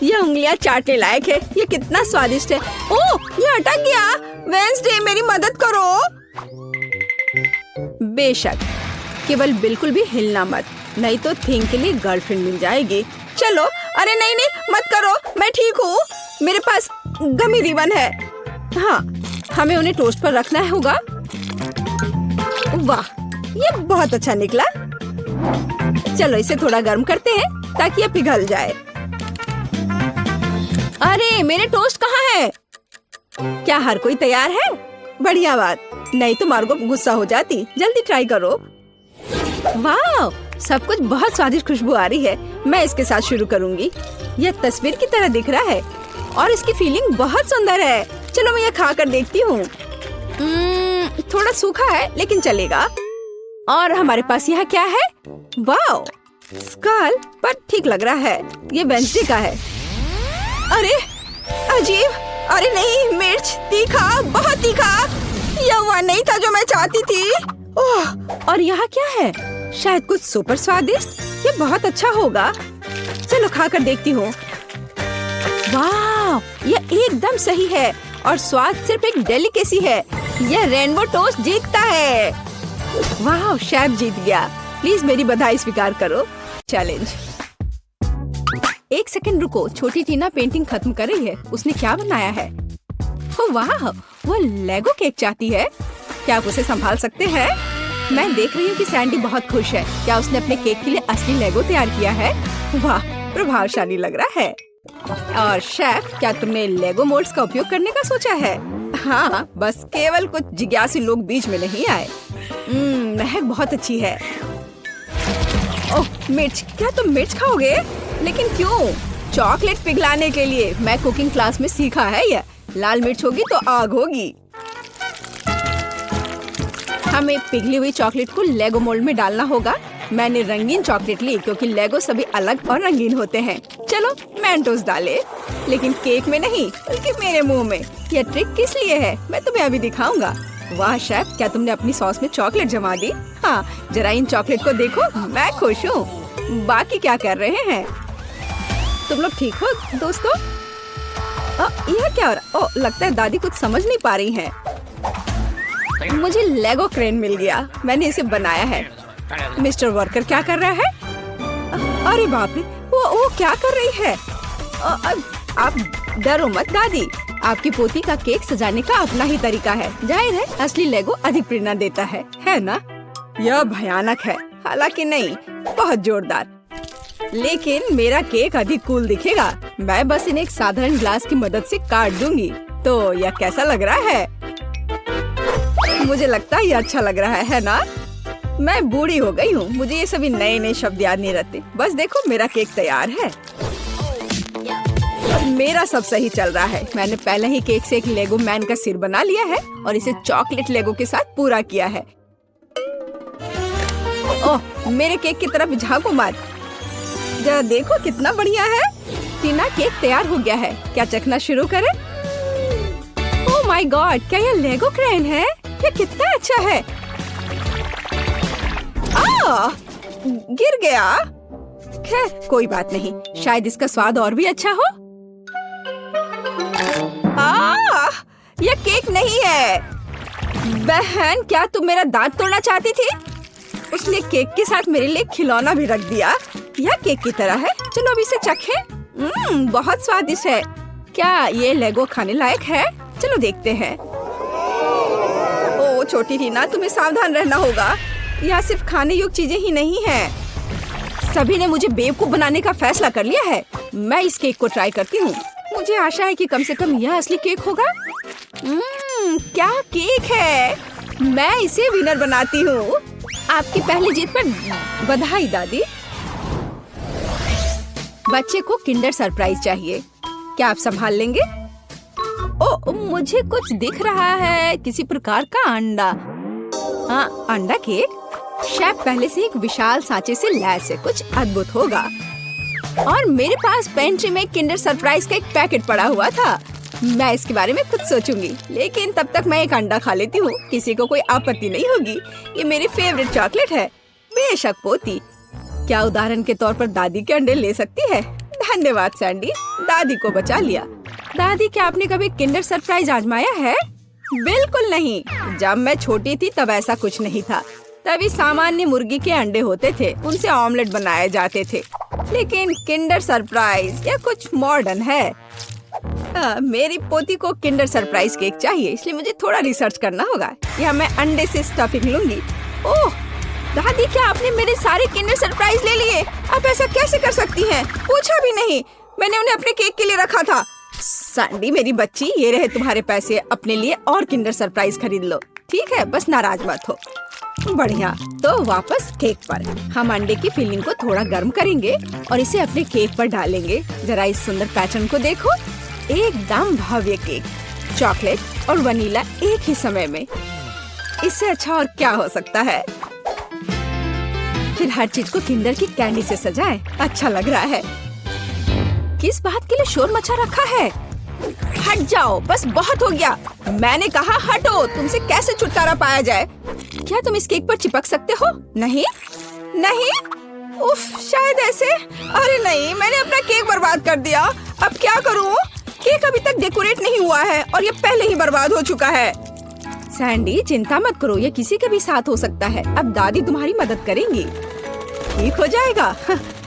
ये उंगलियां चाटने लायक है। ये कितना स्वादिष्ट है। ओह, ये अटक गया। वेंसडे, मेरी मदद करो। बेशक, केवल बिल्कुल भी हिलना मत, नहीं तो थिंग के लिए गर्लफ्रेंड मिल जाएगी। चलो, अरे नहीं नहीं, मत करो, मैं ठीक हूँ। मेरे पास गमी रिबन है। हाँ, हमें उन्हें टोस्ट पर रखना होगा। वाह, ये बहुत अच्छा निकला। चलो इसे थोड़ा गर्म करते हैं ताकि ये पिघल जाए। अरे, मेरे टोस्ट कहाँ है? क्या हर कोई तैयार है? बढ़िया बात, नहीं तो मार्गो गुस्सा हो जाती। जल्दी ट्राई करो। वाह, सब कुछ बहुत स्वादिष्ट खुशबू आ रही है। मैं इसके साथ शुरू करूंगी। यह तस्वीर की तरह दिख रहा है और इसकी फीलिंग बहुत सुंदर है। चलो मैं यह खा कर देखती हूँ। थोड़ा सूखा है लेकिन चलेगा। और हमारे पास यहाँ क्या है? वाह, स्कल, पर ठीक लग रहा है। ये वेंसडे का है। अरे अजीब, अरे नहीं, मिर्च, तीखा, बहुत तीखा। यह वह नहीं था जो मैं चाहती थी। ओह, और यहाँ क्या है? शायद कुछ सुपर स्वादिष्ट। ये बहुत अच्छा होगा। चलो खा कर देखती हूँ। वाह, यह एकदम सही है और स्वाद सिर्फ एक डेलिकेसी है। यह रेनबो टोस्ट जीतता है। वाह, शेफ जीत गया। प्लीज मेरी बधाई स्वीकार करो। चैलेंज। एक सेकंड रुको, छोटी टीना पेंटिंग खत्म कर रही है। उसने क्या बनाया है? ओह वाह, वो लेगो केक चाहती है। क्या आप उसे संभाल सकते हैं? मैं देख रही हूँ कि सैंडी बहुत खुश है। क्या उसने अपने केक के लिए असली लेगो तैयार किया है? वाह, प्रभावशाली लग रहा है। और शेफ, क्या तुमने लेगो मोल्ड्स का उपयोग करने का सोचा है? हाँ, बस केवल कुछ जिज्ञासु लोग बीच में नहीं आए। महक बहुत अच्छी है। ओह, मिर्च, क्या तुम मिर्च खाओगे? लेकिन क्यों? चॉकलेट पिघलाने के लिए। मैं कुकिंग क्लास में सीखा है यह। लाल मिर्च होगी तो आग होगी। हमें पिघली हुई चॉकलेट को लेगो मोल्ड में डालना होगा। मैंने रंगीन चॉकलेट ली क्योंकि लेगो सभी अलग और रंगीन होते हैं। चलो मेंटोस डाले, लेकिन केक में नहीं बल्कि मेरे मुंह में। यह ट्रिक किस लिए है मैं तुम्हें अभी दिखाऊंगा। वाह शेफ, क्या तुमने अपनी सॉस में चॉकलेट जमा दी? हाँ, जरा इन चॉकलेट को देखो, मैं खुश हूँ। बाकी क्या कर रहे हैं तुम लोग? ठीक हो दोस्तों? यह क्या हो रहा? ओह, लगता है दादी कुछ समझ नहीं पा रही हैं। मुझे लेगो क्रेन मिल गया। मैंने इसे बनाया है। मिस्टर वर्कर क्या कर रहा है? अरे बाप रे, वो क्या कर रही है? आप डरो मत दादी, आपकी पोती का केक सजाने का अपना ही तरीका है। जाहिर है असली लेगो अधिक प्रेरणा देता है ना? यह भयानक है, हालांकि नहीं, बहुत जोरदार। लेकिन मेरा केक अधिक कूल दिखेगा। मैं बस इन्हें एक साधारण ग्लास की मदद से काट दूंगी। तो यह कैसा लग रहा है? मुझे लगता है ये अच्छा लग रहा है ना? मैं बूढ़ी हो गई हूँ, मुझे ये सभी नए नए शब्द याद नहीं रहते। बस देखो, मेरा केक तैयार है। मेरा सब सही चल रहा है। मैंने पहले ही केक से एक लेगो मैन का सिर बना लिया है और इसे चॉकलेट लेगो के साथ पूरा किया है। ओह, मेरे केक की तरफ झांको मत। जरा देखो कितना बढ़िया है। टीना, केक तैयार हो गया है। क्या चखना शुरू करें? ओह माय गॉड, क्या यह लेगो क्रेन है? यह कितना अच्छा है। गिर गया। खैर कोई बात नहीं, शायद इसका स्वाद और भी अच्छा हो। यह केक नहीं है। बहन, क्या तुम मेरा दांत तोड़ना चाहती थी? उसने केक के साथ मेरे लिए खिलौना भी रख दिया। यह केक की तरह है। चलो अब इसे चखें। बहुत स्वादिष्ट है। क्या ये लेगो खाने लायक है? चलो देखते हैं। ओह छोटी थी ना, तुम्हें सावधान रहना होगा। यहाँ सिर्फ खाने योग्य चीजें ही नहीं है। सभी ने मुझे बेवकूफ बनाने का फैसला कर लिया है। मैं इस केक को ट्राई करती हूँ। मुझे आशा है कि कम से कम यह असली केक होगा। क्या केक है! मैं इसे विनर बनाती हूँ। आपकी पहली जीत पर बधाई दादी। बच्चे को किंडर सरप्राइज चाहिए। क्या आप संभाल लेंगे? ओ, मुझे कुछ दिख रहा है, किसी प्रकार का अंडा। हाँ, अंडा केक। शेफ पहले से एक विशाल सांचे से लैस है, कुछ अद्भुत होगा। और मेरे पास पेंट्री में किंडर सरप्राइज का एक पैकेट पड़ा हुआ था। मैं इसके बारे में कुछ सोचूंगी, लेकिन तब तक मैं एक अंडा खा लेती हूँ। किसी को कोई आपत्ति नहीं होगी। ये मेरी फेवरेट चॉकलेट है। बेशक पोती। क्या उदाहरण के तौर पर दादी के अंडे ले सकती है? धन्यवाद सैंडी, दादी को बचा लिया। दादी, क्या आपने कभी किंडर सरप्राइज आजमाया है? बिल्कुल नहीं। जब मैं छोटी थी तब ऐसा कुछ नहीं था। तभी सामान्य मुर्गी के अंडे होते थे, उनसे ऑमलेट बनाए जाते थे। लेकिन किंडर सरप्राइज यह कुछ मॉडर्न है। मेरी पोती को किंडर सरप्राइज केक चाहिए, इसलिए मुझे थोड़ा रिसर्च करना होगा। या मैं अंडे से स्टफिंग लूंगी। ओह दादी, क्या आपने मेरे सारे किंडर सरप्राइज ले लिए? आप ऐसा कैसे कर सकती हैं? पूछा भी नहीं। मैंने उन्हें अपने केक के लिए रखा था। सैंडी मेरी बच्ची, ये रहे तुम्हारे पैसे। अपने लिए और किंडर सरप्राइज खरीद लो। ठीक है, बस नाराज मत हो। बढ़िया, तो वापस केक पर। हम अंडे की फिलिंग को थोड़ा गर्म करेंगे और इसे अपने केक पर डालेंगे। जरा इस सुंदर पैटर्न को देखो, एकदम भव्य केक। चॉकलेट और वनीला एक ही समय में। इससे अच्छा और क्या हो सकता है? फिर हर चीज को किंडर की कैंडी से सजाएं। अच्छा लग रहा है। किस बात के लिए शोर मचा रखा है? हट जाओ, बस बहुत हो गया। मैंने कहा हटो। तुमसे कैसे छुटकारा पाया जाए? क्या तुम इस केक पर चिपक सकते हो? नहीं नहीं। उफ, शायद ऐसे। अरे नहीं, मैंने अपना केक बर्बाद कर दिया। अब क्या करूं? केक अभी तक डेकोरेट नहीं हुआ है और ये पहले ही बर्बाद हो चुका है। सैंडी, चिंता मत करो, ये किसी के भी साथ हो सकता है। अब दादी तुम्हारी मदद करेंगी। ठीक हो जाएगा।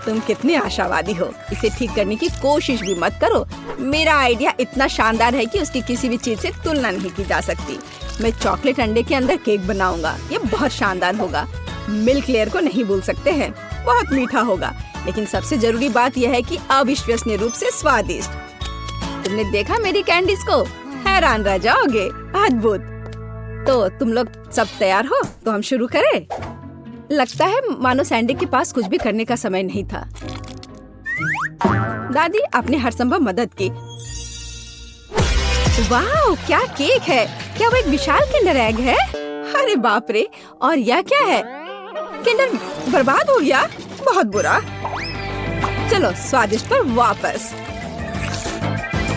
तुम कितने आशावादी हो। इसे ठीक करने की कोशिश भी मत करो। मेरा आइडिया इतना शानदार है कि उसकी किसी भी चीज से तुलना नहीं की जा सकती। मैं चॉकलेट अंडे के अंदर केक बनाऊंगा। ये बहुत शानदार होगा। मिल्क लेयर को नहीं भूल सकते हैं। बहुत मीठा होगा, लेकिन सबसे जरूरी बात यह है कि अविश्वसनीय रूप से स्वादिष्ट। तुमने देखा मेरी कैंडीज को? हैरान रह जाओगे। अद्भुत। तो तुम लोग सब तैयार हो? तो हम शुरू करें। लगता है मानो सैंडी के पास कुछ भी करने का समय नहीं था। दादी, आपने हर संभव मदद की। वाह, क्या केक है! क्या वो एक विशाल किंडर एग है? अरे बाप रे! और यह क्या है? किंडर बर्बाद हो गया। बहुत बुरा। चलो स्वादिष्ट पर वापस।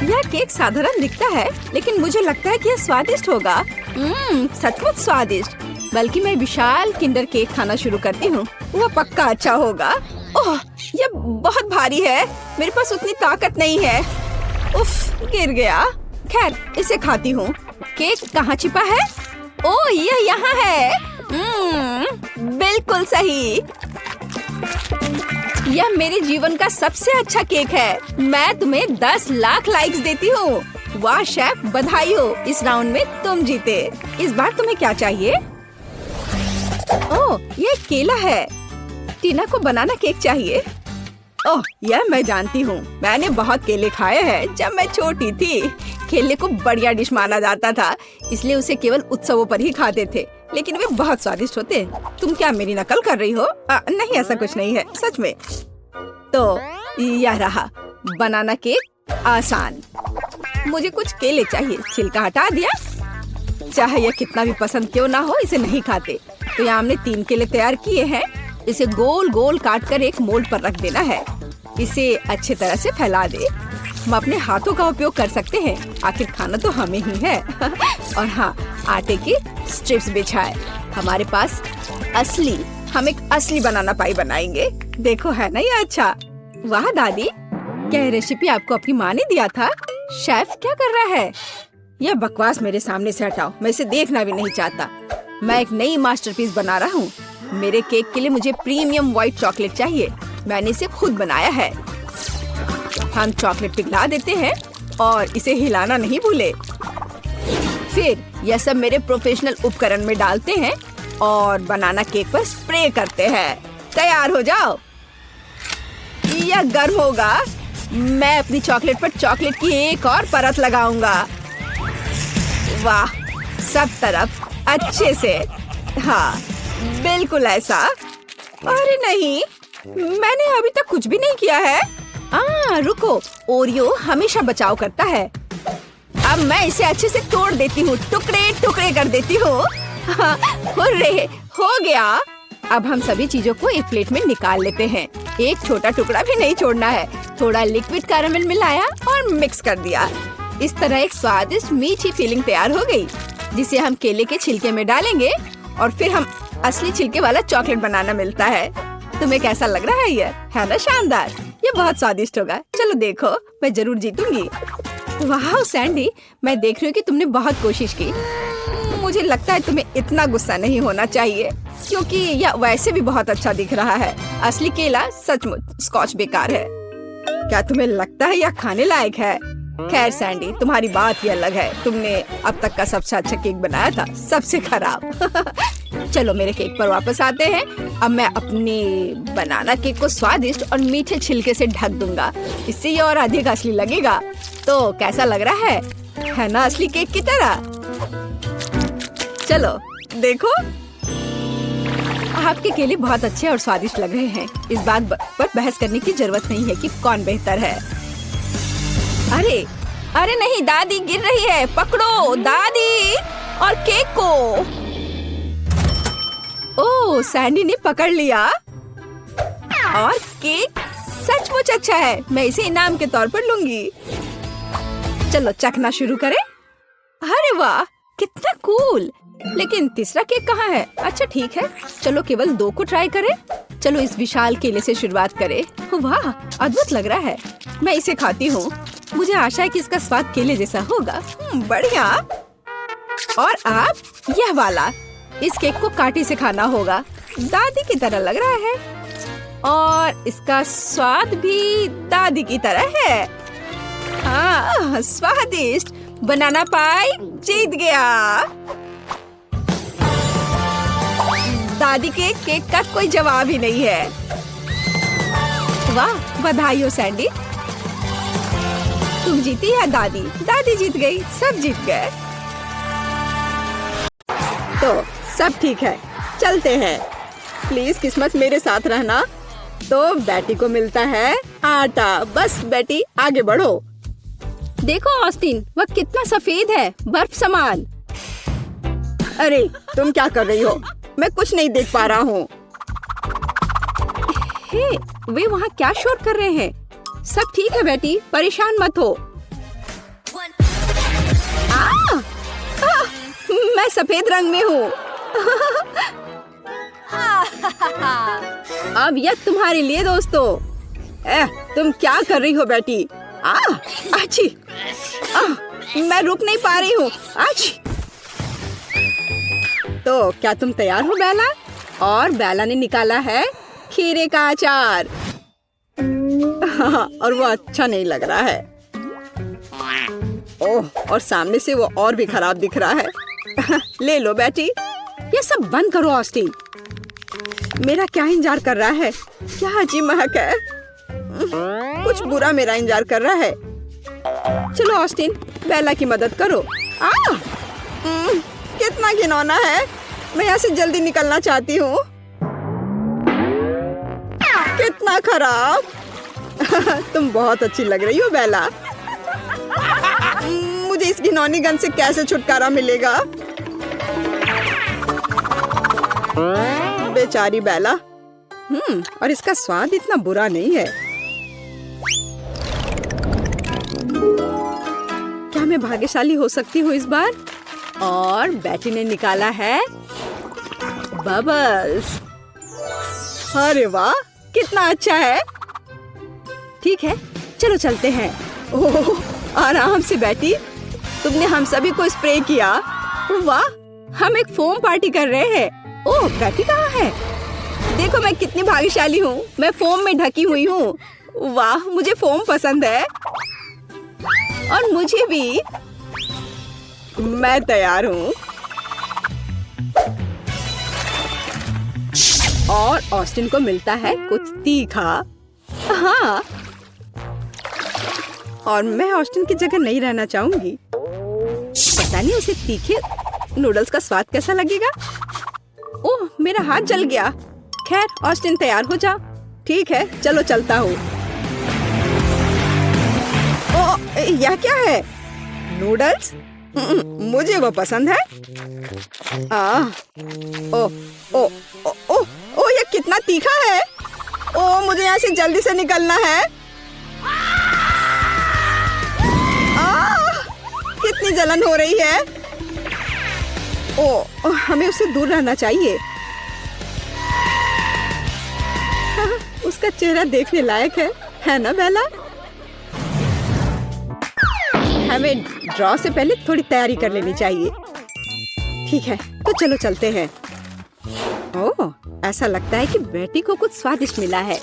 यह केक साधारण दिखता है, लेकिन मुझे लगता है कि यह स्वादिष्ट होगा। सचमुच स्वादिष्ट। बल्कि मैं विशाल किंडर केक खाना शुरू करती हूँ। वह पक्का अच्छा होगा। ओह, यह बहुत भारी है। मेरे पास उतनी ताकत नहीं है। उफ, गिर गया। खैर, इसे खाती हूँ। केक कहाँ छिपा है? ओह, यह यहाँ है। बिल्कुल सही। यह मेरे जीवन का सबसे अच्छा केक है। मैं तुम्हें 10 लाख लाइक्स देती हूँ। वाह शेफ, बधाई हो। इस राउंड में तुम जीते। इस बार तुम्हें क्या चाहिए? ओह, ये केला है। टीना को बनाना केक चाहिए। ओह, यह मैं जानती हूँ। मैंने बहुत केले खाए हैं जब मैं छोटी थी। केले को बढ़िया डिश माना जाता था, इसलिए उसे केवल उत्सवों पर ही खाते थे। लेकिन वे बहुत स्वादिष्ट होते। तुम क्या मेरी नकल कर रही हो? नहीं, ऐसा कुछ नहीं है, सच में। तो यह रहा बनाना केक। आसान। मुझे कुछ केले चाहिए। छिलका हटा दिया। चाहे यह कितना भी पसंद क्यों ना हो, इसे नहीं खाते। तो यहाँ हमने 3 केले तैयार किए हैं। इसे गोल गोल काट कर एक मोल्ड पर रख देना है। इसे अच्छी तरह से फैला दे। हम अपने हाथों का उपयोग कर सकते हैं, आखिर खाना तो हमें ही है। और हाँ, आटे की स्ट्रिप्स बिछाए। हमारे पास हम एक असली बनाना पाई बनाएंगे। देखो, है ना ये अच्छा? वाह दादी, क्या ये रेसिपी आपको अपनी माँ ने दिया था? शेफ क्या कर रहा है? यह बकवास मेरे सामने से हटाओ। मैं इसे देखना भी नहीं चाहता। मैं एक नई मास्टरपीस बना रहा हूँ। मेरे केक के लिए मुझे प्रीमियम व्हाइट चॉकलेट चाहिए। मैंने इसे खुद बनाया है। हम चॉकलेट पिघला देते हैं और इसे हिलाना नहीं भूले। फिर यह सब मेरे प्रोफेशनल उपकरण में डालते हैं और बनाना केक पर स्प्रे करते हैं। तैयार हो जाओ। यह गर्म होगा। मैं अपनी चॉकलेट पर चॉकलेट की एक और परत लगाऊंगा। वाह, सब तरफ अच्छे से। हाँ, बिल्कुल ऐसा। अरे नहीं, मैंने अभी तक कुछ भी नहीं किया है। रुको, ओरियो हमेशा बचाव करता है। अब मैं इसे अच्छे से तोड़ देती हूँ, टुकड़े टुकड़े कर देती हूँ। हुर्रे, हो गया। अब हम सभी चीजों को एक प्लेट में निकाल लेते हैं। एक छोटा टुकड़ा भी नहीं छोड़ना है। थोड़ा लिक्विड कैरामल मिलाया और मिक्स कर दिया। इस तरह एक स्वादिष्ट मीठी फीलिंग तैयार हो गई, जिसे हम केले के छिलके में डालेंगे और फिर हम असली छिलके वाला चॉकलेट बनाना मिलता है। तुम्हें कैसा लग रहा है? ये है ना शानदार? ये बहुत स्वादिष्ट होगा। चलो देखो, मैं जरूर जीतूंगी। वाह सैंडी, मैं देख रही हूँ कि तुमने बहुत कोशिश की। मुझे लगता है तुम्हें इतना गुस्सा नहीं होना चाहिए, क्योंकि यह वैसे भी बहुत अच्छा दिख रहा है। असली केला सचमुच स्कॉच बेकार है। क्या तुम्हें लगता है यह खाने लायक है? खैर सैंडी, तुम्हारी बात ही अलग है। तुमने अब तक का सबसे अच्छा केक बनाया था, सबसे खराब। चलो मेरे केक पर वापस आते हैं। अब मैं अपने बनाना केक को स्वादिष्ट और मीठे छिलके से ढक दूंगा। इससे ये और अधिक असली लगेगा। तो कैसा लग रहा है ना असली केक की तरह? चलो देखो, आपके केले बहुत अच्छे और स्वादिष्ट लग रहे हैं। इस बात पर बहस करने की जरूरत नहीं है कि कौन बेहतर है। अरे नहीं, दादी गिर रही है। पकड़ो दादी और केक को। ओह, सैंडी ने पकड़ लिया और केक सचमुच अच्छा है। मैं इसे इनाम के तौर पर लूंगी। चलो चखना शुरू करें। अरे वाह, कितना कूल। लेकिन तीसरा केक कहाँ है? अच्छा ठीक है, चलो केवल 2 को ट्राई करें। चलो इस विशाल केले से शुरुआत करें। वाह, अद्भुत लग रहा है। मैं इसे खाती हूँ। मुझे आशा है कि इसका स्वाद केले जैसा होगा। बढ़िया। और आप यह वाला, इस केक को कांटे से खाना होगा। दादी की तरह लग रहा है और इसका स्वाद भी दादी की तरह है। हाँ, स्वादिष्ट। बनाना पाई जीत गया। दादी के केक का कोई जवाब ही नहीं है। वाह, बधाई हो सैंडी। तुम जीती या दादी? दादी जीत गई, सब जीत गए। तो सब ठीक है, चलते हैं। प्लीज किस्मत मेरे साथ रहना। तो बेटी को मिलता है आटा। बस बेटी आगे बढ़ो। देखो ऑस्टिन, वह कितना सफेद है, बर्फ समान। अरे तुम क्या कर रही हो? मैं कुछ नहीं देख पा रहा हूँ। वे वहाँ क्या शोर कर रहे हैं? सब ठीक है बेटी, परेशान मत हो। मैं सफेद रंग में हूँ। अब यह तुम्हारे लिए दोस्तों। तुम क्या कर रही हो बेटी? अच्छी। मैं रुक नहीं पा रही हूँ। तो क्या तुम तैयार हो बेला? और बेला ने निकाला है खीरे का अचार। और वो अच्छा नहीं लग रहा है। ओह, और सामने से वो और भी खराब दिख रहा है। ले लो बेटी। ये सब बंद करो ऑस्टिन। मेरा क्या इंतजार कर रहा है? क्या अजीब महक है। कुछ बुरा मेरा इंतजार कर रहा है। चलो ऑस्टिन, बेला की मदद करो। कितना घिनौना है। मैं यहाँ से जल्दी निकलना चाहती हूँ। कितना खराब। तुम बहुत अच्छी लग रही हो बेला। मुझे इस घिनौनी गंध से कैसे छुटकारा मिलेगा? बेचारी बेला। और इसका स्वाद इतना बुरा नहीं है। क्या मैं भाग्यशाली हो सकती हूँ इस बार? और बेटी ने निकाला है बबल्स। अरे वाह, कितना अच्छा है। ठीक है, चलो चलते हैं। ओह, आराम से बेटी। तुमने हम सभी को स्प्रे किया। वाह, हम एक फोम पार्टी कर रहे हैं। ओह, बेटी कहाँ है? देखो मैं कितनी भाग्यशाली हूँ। मैं फोम में ढकी हुई हूँ। वाह, मुझे फोम पसंद है। और मुझे भी। मैं तैयार हूँ। और ऑस्टिन को मिलता है कुछ तीखा। हाँ, और मैं ऑस्टिन की जगह नहीं रहना चाहूंगी। पता नहीं उसे तीखे नूडल्स का स्वाद कैसा लगेगा। ओह, मेरा हाथ जल गया। खैर, ऑस्टिन तैयार हो जा। ठीक है, चलो चलता हूँ। ओह, यह क्या है? नूडल्स? मुझे वो पसंद है। ओह ओह ओह ओह, ये कितना तीखा है। ओह, मुझे यहाँ से जल्दी से निकलना है। कितनी जलन हो रही है। ओह, हमें उससे दूर रहना चाहिए। उसका चेहरा देखने लायक है ना बेला? हमें ड्रॉ से पहले थोड़ी तैयारी कर लेनी चाहिए। ठीक है, तो चलो चलते हैं। ओह, ऐसा लगता है कि बेटी को कुछ स्वादिष्ट मिला है।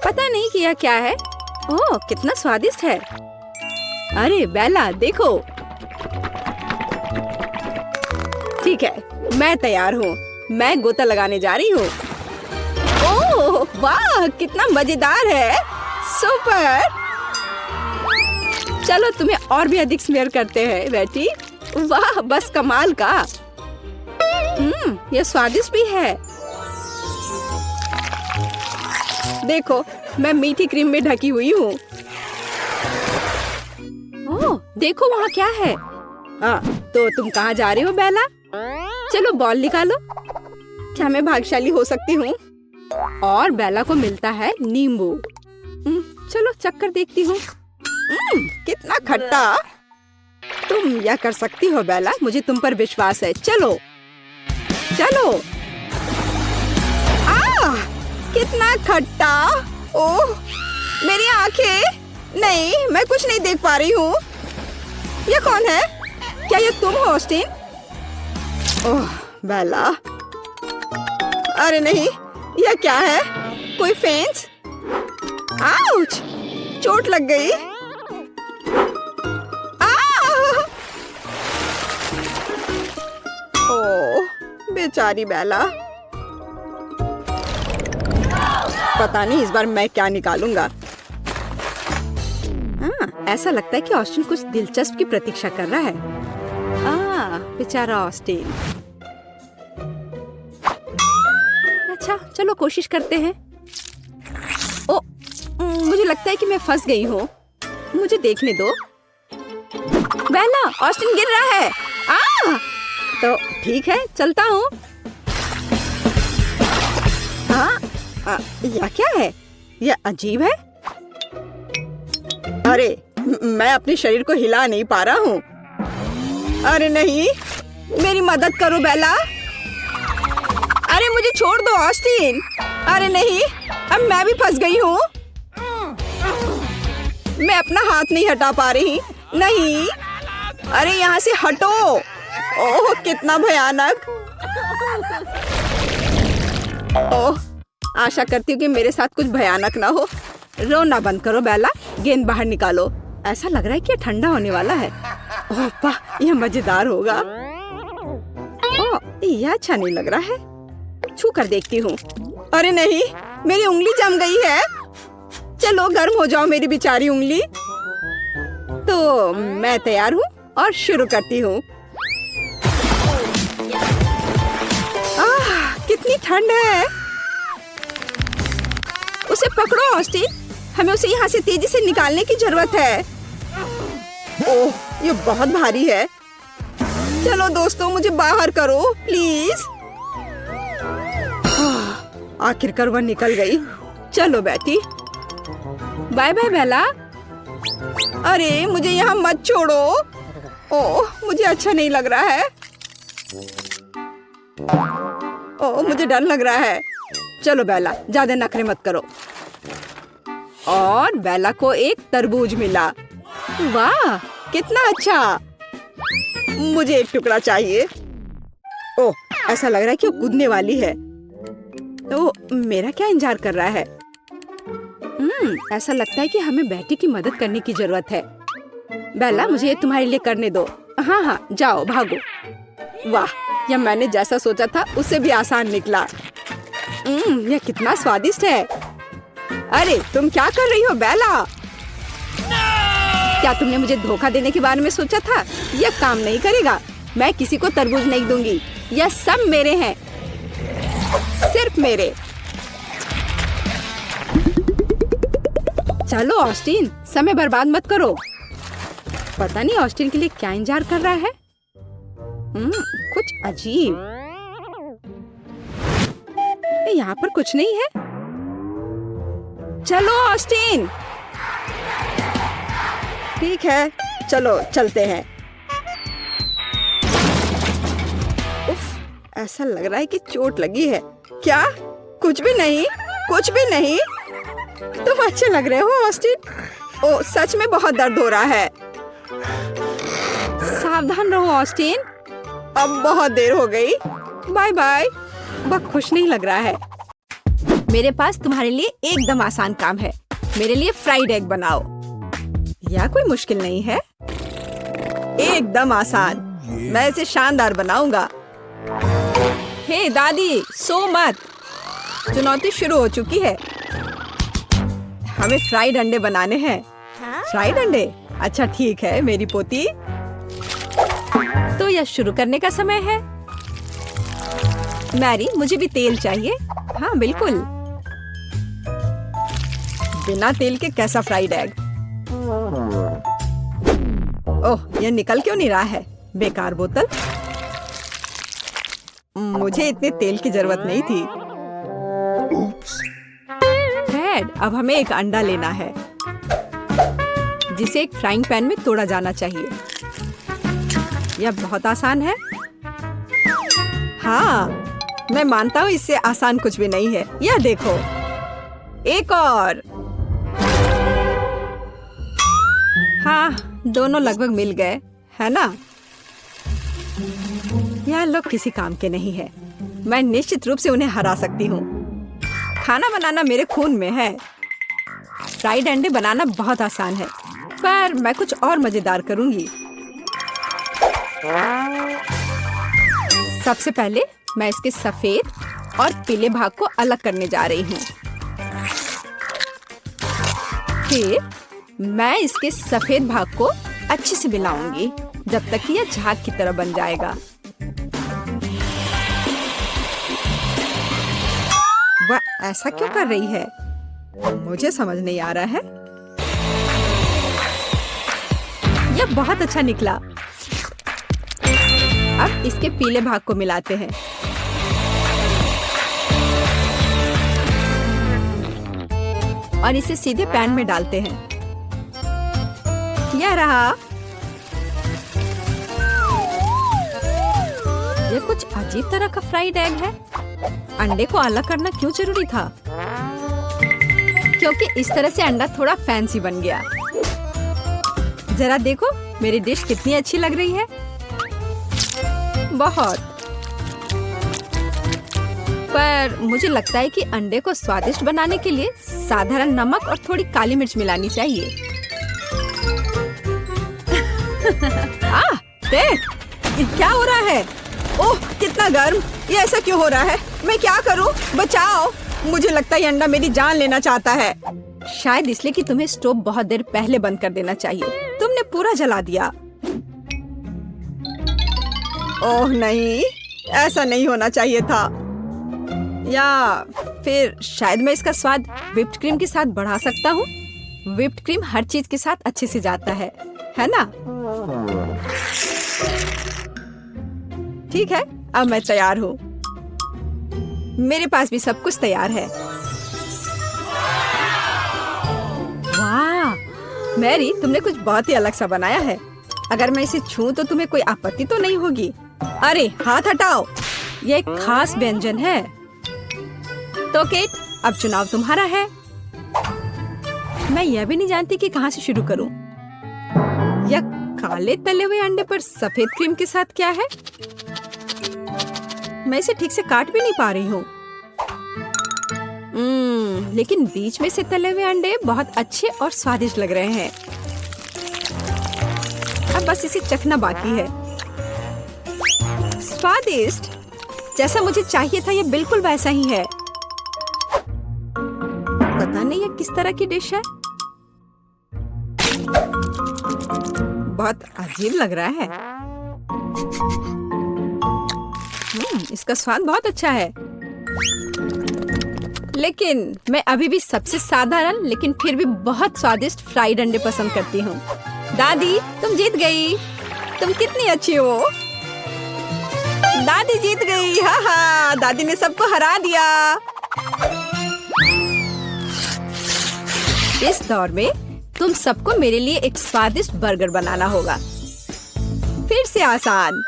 पता नहीं कि यह क्या है। ओह, कितना स्वादिष्ट है। अरे बेला, देखो। ठीक है, मैं तैयार हूँ। मैं गोता लगाने जा रही हूँ। ओह वाह, कितना मजेदार है। सुपर। चलो तुम्हें और भी अधिक स्मेयर करते हैं बेटी। वाह, बस कमाल का। यह स्वादिष्ट भी है। देखो, मैं मीठी क्रीम में ढकी हुई हूँ। ओह, देखो वहाँ क्या है। हाँ, तो तुम कहाँ जा रहे हो बेला? चलो बॉल निकालो। क्या मैं भाग्यशाली हो सकती हूँ? और बेला को मिलता है नींबू। चलो चक्कर देखती हूँ। कितना खट्टा। तुम यह कर सकती हो बेला, मुझे तुम पर विश्वास है। चलो चलो। कितना खट्टा। ओह, मेरी आंखें। नहीं, मैं कुछ नहीं देख पा रही हूँ। ये कौन है? क्या ये तुम हो ऑस्टिन? ओह बेला। अरे नहीं, यह क्या है? कोई फेंस? आउच! चोट लग गई। ओह, बेचारी बेला। पता नहीं इस बार मैं क्या निकालूंगा। ऐसा लगता है कि ऑस्टिन कुछ दिलचस्प की प्रतीक्षा कर रहा है। बेचारा ऑस्टिन। अच्छा, चलो कोशिश करते हैं। ओ, मुझे लगता है कि मैं फंस गई हूँ। मुझे देखने दो। बेला, ऑस्टिन गिर रहा है। तो ठीक है, चलता हूँ। यह क्या है? यह अजीब है। अरे, मैं अपने शरीर को हिला नहीं पा रहा हूँ। अरे नहीं, मेरी मदद करो बेला। अरे मुझे छोड़ दो ऑस्टिन। अरे नहीं, अब मैं भी फंस गई हूँ। मैं अपना हाथ नहीं हटा पा रही। नहीं, अरे यहाँ से हटो। ओह, कितना भयानक। ओह, आशा करती हूँ कि मेरे साथ कुछ भयानक ना हो। रोना बंद करो बेला, गेंद बाहर निकालो। ऐसा लग रहा है कि यह ठंडा होने वाला है। ओह वाह, यह मजेदार होगा। ओह, यह अच्छा नहीं लग रहा है। छू कर देखती हूँ। अरे नहीं, मेरी उंगली जम गई है। चलो गर्म हो जाओ मेरी बेचारी उंगली। तो मैं तैयार हूँ और शुरू करती हूँ। कितनी ठंड है। उसे पकड़ो ऑस्टिन, हमें उसे यहाँ से तेजी से निकालने की जरूरत है। ओह, ये बहुत भारी है। चलो दोस्तों, मुझे बाहर करो प्लीज। आखिरकार वह निकल गई। चलो बेटी, बाय बाय बेला। अरे मुझे यहाँ मत छोड़ो। ओह, मुझे अच्छा नहीं लग रहा है। ओह, मुझे डर लग रहा है। चलो बेला, ज्यादा नखरे मत करो। और बेला को एक तरबूज मिला। वाह, कितना अच्छा। मुझे एक टुकड़ा चाहिए। ओह, ऐसा लग रहा है कि वो कूदने वाली है। तो मेरा क्या इंतजार कर रहा है? ऐसा लगता है कि हमें बेटी की मदद करने की जरूरत है। बेला, मुझे ये तुम्हारे लिए करने दो। हाँ हाँ, जाओ भागो। वाह, यह मैंने जैसा सोचा था उससे भी आसान निकला। यह कितना स्वादिष्ट है। अरे तुम क्या कर रही हो बेला? क्या तुमने मुझे धोखा देने के बारे में सोचा था? यह काम नहीं करेगा। मैं किसी को तरबूज नहीं दूंगी। यह सब मेरे हैं, सिर्फ मेरे। चलो ऑस्टिन, समय बर्बाद मत करो। पता नहीं ऑस्टिन के लिए क्या इंतजार कर रहा है। कुछ अजीब। यहाँ पर कुछ नहीं है। चलो ऑस्टिन। ठीक है, चलो चलते हैं। उफ, ऐसा लग रहा है कि चोट लगी है। क्या? कुछ भी नहीं, कुछ भी नहीं। तुम अच्छे लग रहे हो ऑस्टिन। ओ, सच में बहुत दर्द हो रहा है। सावधान रहो ऑस्टिन। अब बहुत देर हो गई। Bye bye. बहुत खुश नहीं लग रहा है। मेरे पास तुम्हारे लिए एकदम आसान काम है। मेरे लिए फ्राइड एग बनाओ। यह कोई मुश्किल नहीं है, एकदम आसान। मैं इसे शानदार बनाऊंगा। हे दादी, सो मत। चुनौती शुरू हो चुकी है। हमें फ्राइड अंडे बनाने हैं। फ्राइड अंडे? अच्छा ठीक है मेरी पोती। तो यह शुरू करने का समय है। मैरी, मुझे भी तेल चाहिए। हाँ बिल्कुल। बिना तेल के कैसा फ्राइड एग? ओह, यह निकल क्यों नहीं रहा है? बेकार बोतल। मुझे इतने तेल की जरूरत नहीं थी। फ्रेड, अब हमें एक अंडा लेना है जिसे एक फ्राइंग पैन में तोड़ा जाना चाहिए। यह बहुत आसान है। हाँ, मैं मानता हूँ इससे आसान कुछ भी नहीं है। यह देखो, एक और। हाँ, दोनों लगभग मिल गए, है ना? यह लोग किसी काम के नहीं है। मैं निश्चित रूप से उन्हें हरा सकती हूँ। खाना बनाना मेरे खून में है। फ्राइड अंडे बनाना बहुत आसान है, पर मैं कुछ और मजेदार करूंगी। सबसे पहले मैं इसके सफेद और पीले भाग को अलग करने जा रही हूँ। फिर मैं इसके सफेद भाग को अच्छे से मिलाऊंगी जब तक कि यह झाग की तरह बन जाएगा। वह ऐसा क्यों कर रही है? मुझे समझ नहीं आ रहा है। यह बहुत अच्छा निकला। अब इसके पीले भाग को मिलाते हैं। और इसे सीधे पैन में डालते हैं। यह रहा। यह कुछ अजीब तरह का फ्राइड एग है। अंडे को अलग करना क्यों जरूरी था? क्योंकि इस तरह से अंडा थोड़ा फैंसी बन गया। जरा देखो मेरी डिश कितनी अच्छी लग रही है। बहुत। पर मुझे लगता है कि अंडे को स्वादिष्ट बनाने के लिए साधारण नमक और थोड़ी काली मिर्च मिलानी चाहिए। देख, क्या हो रहा है? ओह, कितना गर्म। ये ऐसा क्यों हो रहा है? मैं क्या करूं? बचाओ। मुझे लगता है ये अंडा मेरी जान लेना चाहता है। शायद इसलिए कि तुम्हें स्टोव बहुत देर पहले बंद कर देना चाहिए। तुमने पूरा जला दिया। ओह नहीं, ऐसा नहीं होना चाहिए था। या फिर शायद मैं इसका स्वाद व्हिप्ड क्रीम के साथ बढ़ा सकता हूँ। व्हिप्ड क्रीम हर चीज के साथ अच्छे से जाता है ना? ठीक है, अब मैं तैयार हूँ। मेरे पास भी सब कुछ तैयार है। वाह, मैरी, तुमने कुछ बहुत ही अलग सा बनाया है। अगर मैं इसे छूं तो तुम्हें कोई आपत्ति तो नहीं होगी? अरे हाथ हटाओ, यह एक खास व्यंजन है। तो केट, अब चुनाव तुम्हारा है। मैं यह भी नहीं जानती कि कहाँ से शुरू करूं। यह काले तले हुए अंडे पर सफेद क्रीम के साथ क्या है? मैं इसे ठीक से काट भी नहीं पा रही हूँ। लेकिन बीच में से तले हुए अंडे बहुत अच्छे और स्वादिष्ट लग रहे हैं। अब बस इसे चखना बाकी है। स्वादिष्ट, जैसा मुझे चाहिए था, ये बिल्कुल वैसा ही है। पता नहीं ये किस तरह की डिश है, बहुत अजीब लग रहा है। इसका स्वाद बहुत अच्छा है, लेकिन मैं अभी भी सबसे साधारण लेकिन फिर भी बहुत स्वादिष्ट फ्राइड अंडे पसंद करती हूँ। दादी, तुम जीत गई। तुम कितनी अच्छी हो। दादी जीत गई। हाँ हाँ, दादी ने सबको हरा दिया। इस दौर में तुम सबको मेरे लिए एक स्वादिष्ट बर्गर बनाना होगा। फिर से आसान।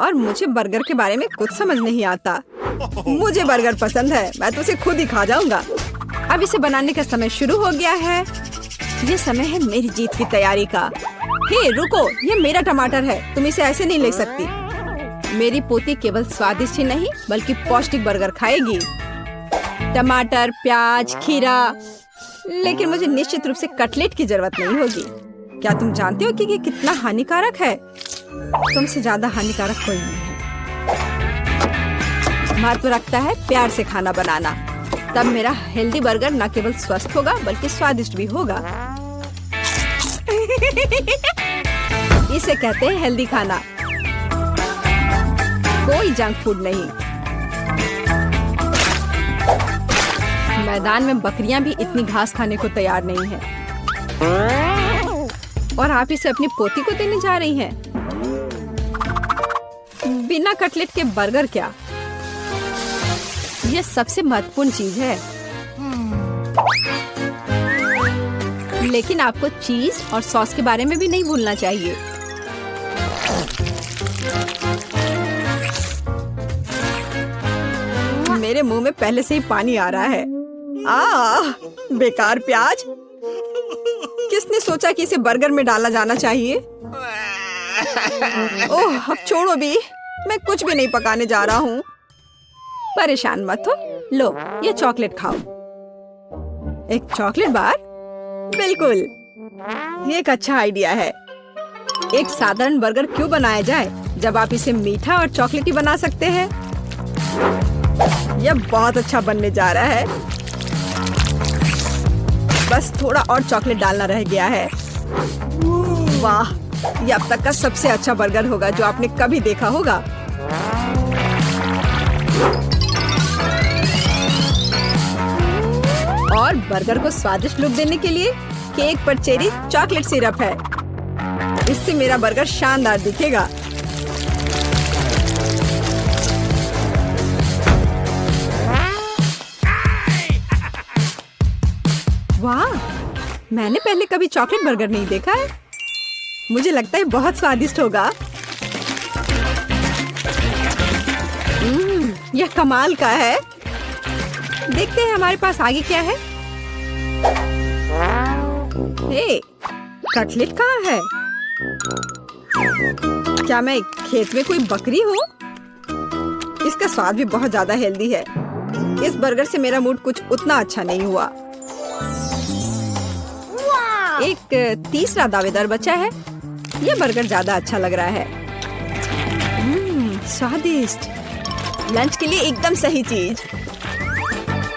और मुझे बर्गर के बारे में कुछ समझ नहीं आता। मुझे बर्गर पसंद है, मैं तो उसे खुद ही खा जाऊंगा। अब इसे बनाने का समय शुरू हो गया है। ये समय है मेरी जीत की तैयारी का। हे रुको, ये मेरा टमाटर है, तुम इसे ऐसे नहीं ले सकती। मेरी पोती केवल स्वादिष्ट ही नहीं बल्कि पौष्टिक बर्गर खाएगी। टमाटर, प्याज, खीरा, लेकिन मुझे निश्चित रूप से कटलेट की जरूरत नहीं होगी। क्या तुम जानते हो कि ये कितना हानिकारक है? तुमसे ज्यादा हानिकारक कोई नहीं है। महत्व रखता है प्यार से खाना बनाना, तब मेरा हेल्दी बर्गर न केवल स्वस्थ होगा बल्कि स्वादिष्ट भी होगा। इसे कहते हैं हेल्दी खाना, कोई जंक फूड नहीं। मैदान में बकरियां भी इतनी घास खाने को तैयार नहीं है, और आप इसे अपनी पोती को देने जा रही हैं। बिना कटलेट के बर्गर क्या? यह सबसे महत्वपूर्ण चीज है। लेकिन आपको चीज और सॉस के बारे में भी नहीं भूलना चाहिए। मेरे मुंह में पहले से ही पानी आ रहा है। बेकार प्याज। किसने सोचा कि इसे बर्गर में डाला जाना चाहिए? ओह, अब छोड़ो भी, मैं कुछ भी नहीं पकाने जा रहा हूँ। परेशान मत हो, लो ये चॉकलेट खाओ। एक चॉकलेट बार? बिल्कुल, ये एक अच्छा आइडिया है। एक साधारण बर्गर क्यों बनाया जाए जब आप इसे मीठा और चॉकलेटी बना सकते हैं? यह बहुत अच्छा बनने जा रहा है। बस थोड़ा और चॉकलेट डालना रह गया है। वाह, यह अब तक का सबसे अच्छा बर्गर होगा जो आपने कभी देखा होगा। और बर्गर को स्वादिष्ट लुक देने के लिए केक पर चेरी चॉकलेट सिरप है। इससे मेरा बर्गर शानदार दिखेगा। वाह, मैंने पहले कभी चॉकलेट बर्गर नहीं देखा है। मुझे लगता है बहुत स्वादिष्ट होगा। यह कमाल का है। देखते हैं हमारे पास आगे क्या है। हे, कटलेट कहाँ है? क्या मैं खेत में कोई बकरी हूँ? इसका स्वाद भी बहुत ज्यादा हेल्दी है। इस बर्गर से मेरा मूड कुछ उतना अच्छा नहीं हुआ। एक तीसरा दावेदार बचा है। यह बर्गर ज्यादा अच्छा लग रहा है। स्वादिष्ट, लंच के लिए एकदम सही चीज।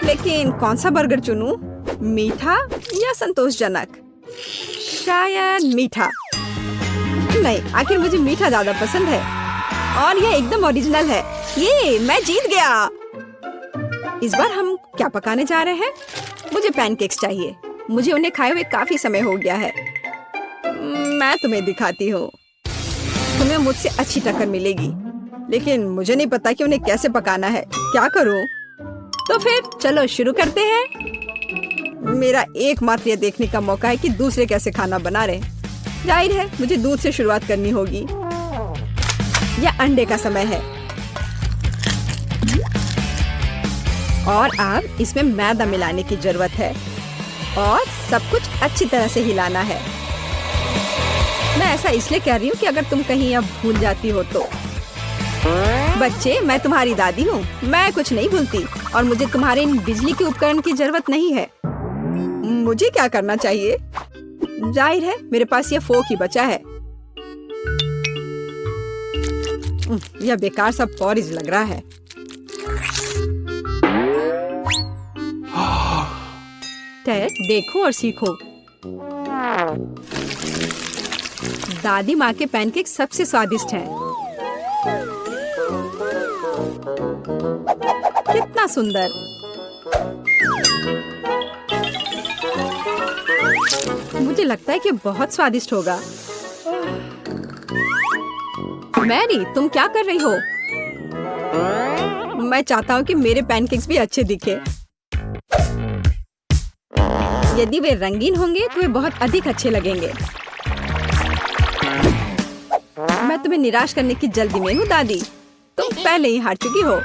लेकिन कौन सा बर्गर चुनूं? मीठा या संतोषजनक? शायद मीठा। नहीं, आखिर मुझे मीठा ज्यादा पसंद है। और यह एकदम ओरिजिनल है। ये मैं जीत गया। इस बार हम क्या पकाने जा रहे हैं? मुझे पैनकेक्स चाहिए। मुझे उन्हें खाए हुए काफी समय हो गया है। मैं तुम्हें दिखाती हूँ। तुम्हें मुझसे अच्छी टक्कर मिलेगी, लेकिन मुझे नहीं पता कि उन्हें कैसे पकाना है। क्या करूँ? तो फिर चलो शुरू करते हैं। मेरा एकमात्र यह देखने का मौका है कि दूसरे कैसे खाना बना रहे। जाहिर है मुझे दूध से शुरुआत करनी होगी। यह अंडे का समय है। और अब इसमें मैदा मिलाने की जरूरत है और सब कुछ अच्छी तरह से हिलाना है। मैं ऐसा इसलिए कह रही हूँ कि अगर तुम कहीं अब भूल जाती हो तो। बच्चे, मैं तुम्हारी दादी हूँ। मैं कुछ नहीं भूलती और मुझे तुम्हारे इन बिजली के उपकरण की जरूरत नहीं है। मुझे क्या करना चाहिए? जाहिर है मेरे पास ये फोर्क ही बचा है। यह बेकार सा पॉरिज लग रहा है। टेड, देखो और सीखो। दादी माँ के पैनकेक सबसे स्वादिष्ट हैं। कितना सुंदर। मुझे लगता है कि बहुत स्वादिष्ट होगा। मैरी, तुम क्या कर रही हो? मैं चाहता हूँ कि मेरे पैनकेक्स भी अच्छे दिखे। यदि वे रंगीन होंगे तो वे बहुत अधिक अच्छे लगेंगे। मैं तुम्हें निराश करने की जल्दी में हूँ दादी। तुम पहले ही हार चुकी हो।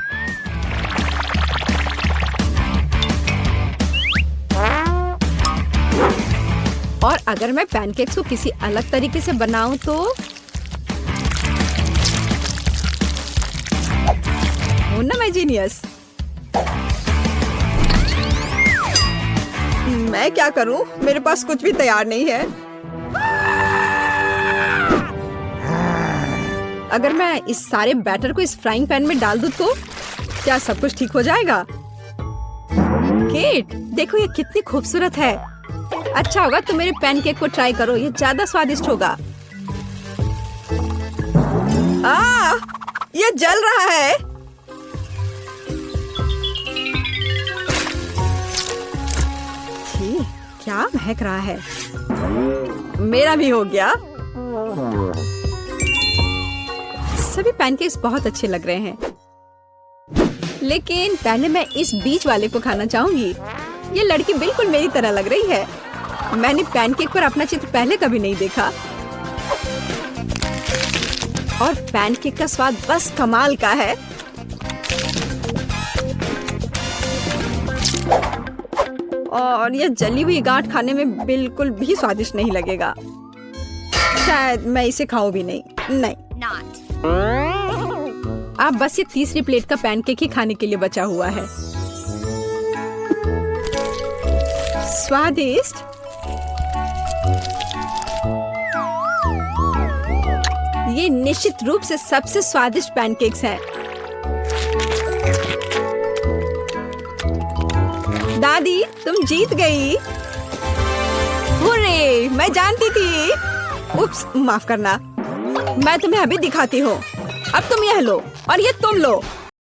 और अगर मैं पैनकेक्स को किसी अलग तरीके से बनाऊं तो हूं ना मैं जीनियस। मैं क्या करूं? मेरे पास कुछ भी तैयार नहीं है। अगर मैं इस सारे बैटर को इस फ्राइंग पैन में डाल दूं तो क्या सब कुछ ठीक हो जाएगा? केट, देखो ये कितनी खूबसूरत है। अच्छा होगा तुम मेरे पैनकेक को ट्राई करो, ये ज्यादा स्वादिष्ट होगा। ये जल रहा है। छी, क्या महक रहा है। मेरा भी हो गया। सभी पैनकेक्स बहुत अच्छे लग रहे हैं, लेकिन पहले मैं इस बीच वाले को खाना चाहूंगी। ये लड़की बिल्कुल मेरी तरह लग रही है। मैंने पैनकेक पर अपना चित्र पहले कभी नहीं देखा। और पैनकेक का स्वाद बस कमाल का है। और यह जली हुई गांठ खाने में बिल्कुल भी स्वादिष्ट नहीं लगेगा। शायद मैं इसे खाऊं भी नहीं। अब बस ये तीसरी प्लेट का पैनकेक ही खाने के लिए बचा हुआ है। स्वादिष्ट। ये निश्चित रूप से सबसे स्वादिष्ट पैनकेक्स हैं। दादी, तुम जीत गई। हुर्रे, मैं जानती थी। उप्स, माफ करना। मैं तुम्हें अभी दिखाती हूँ। अब तुम यह लो और ये तुम लो।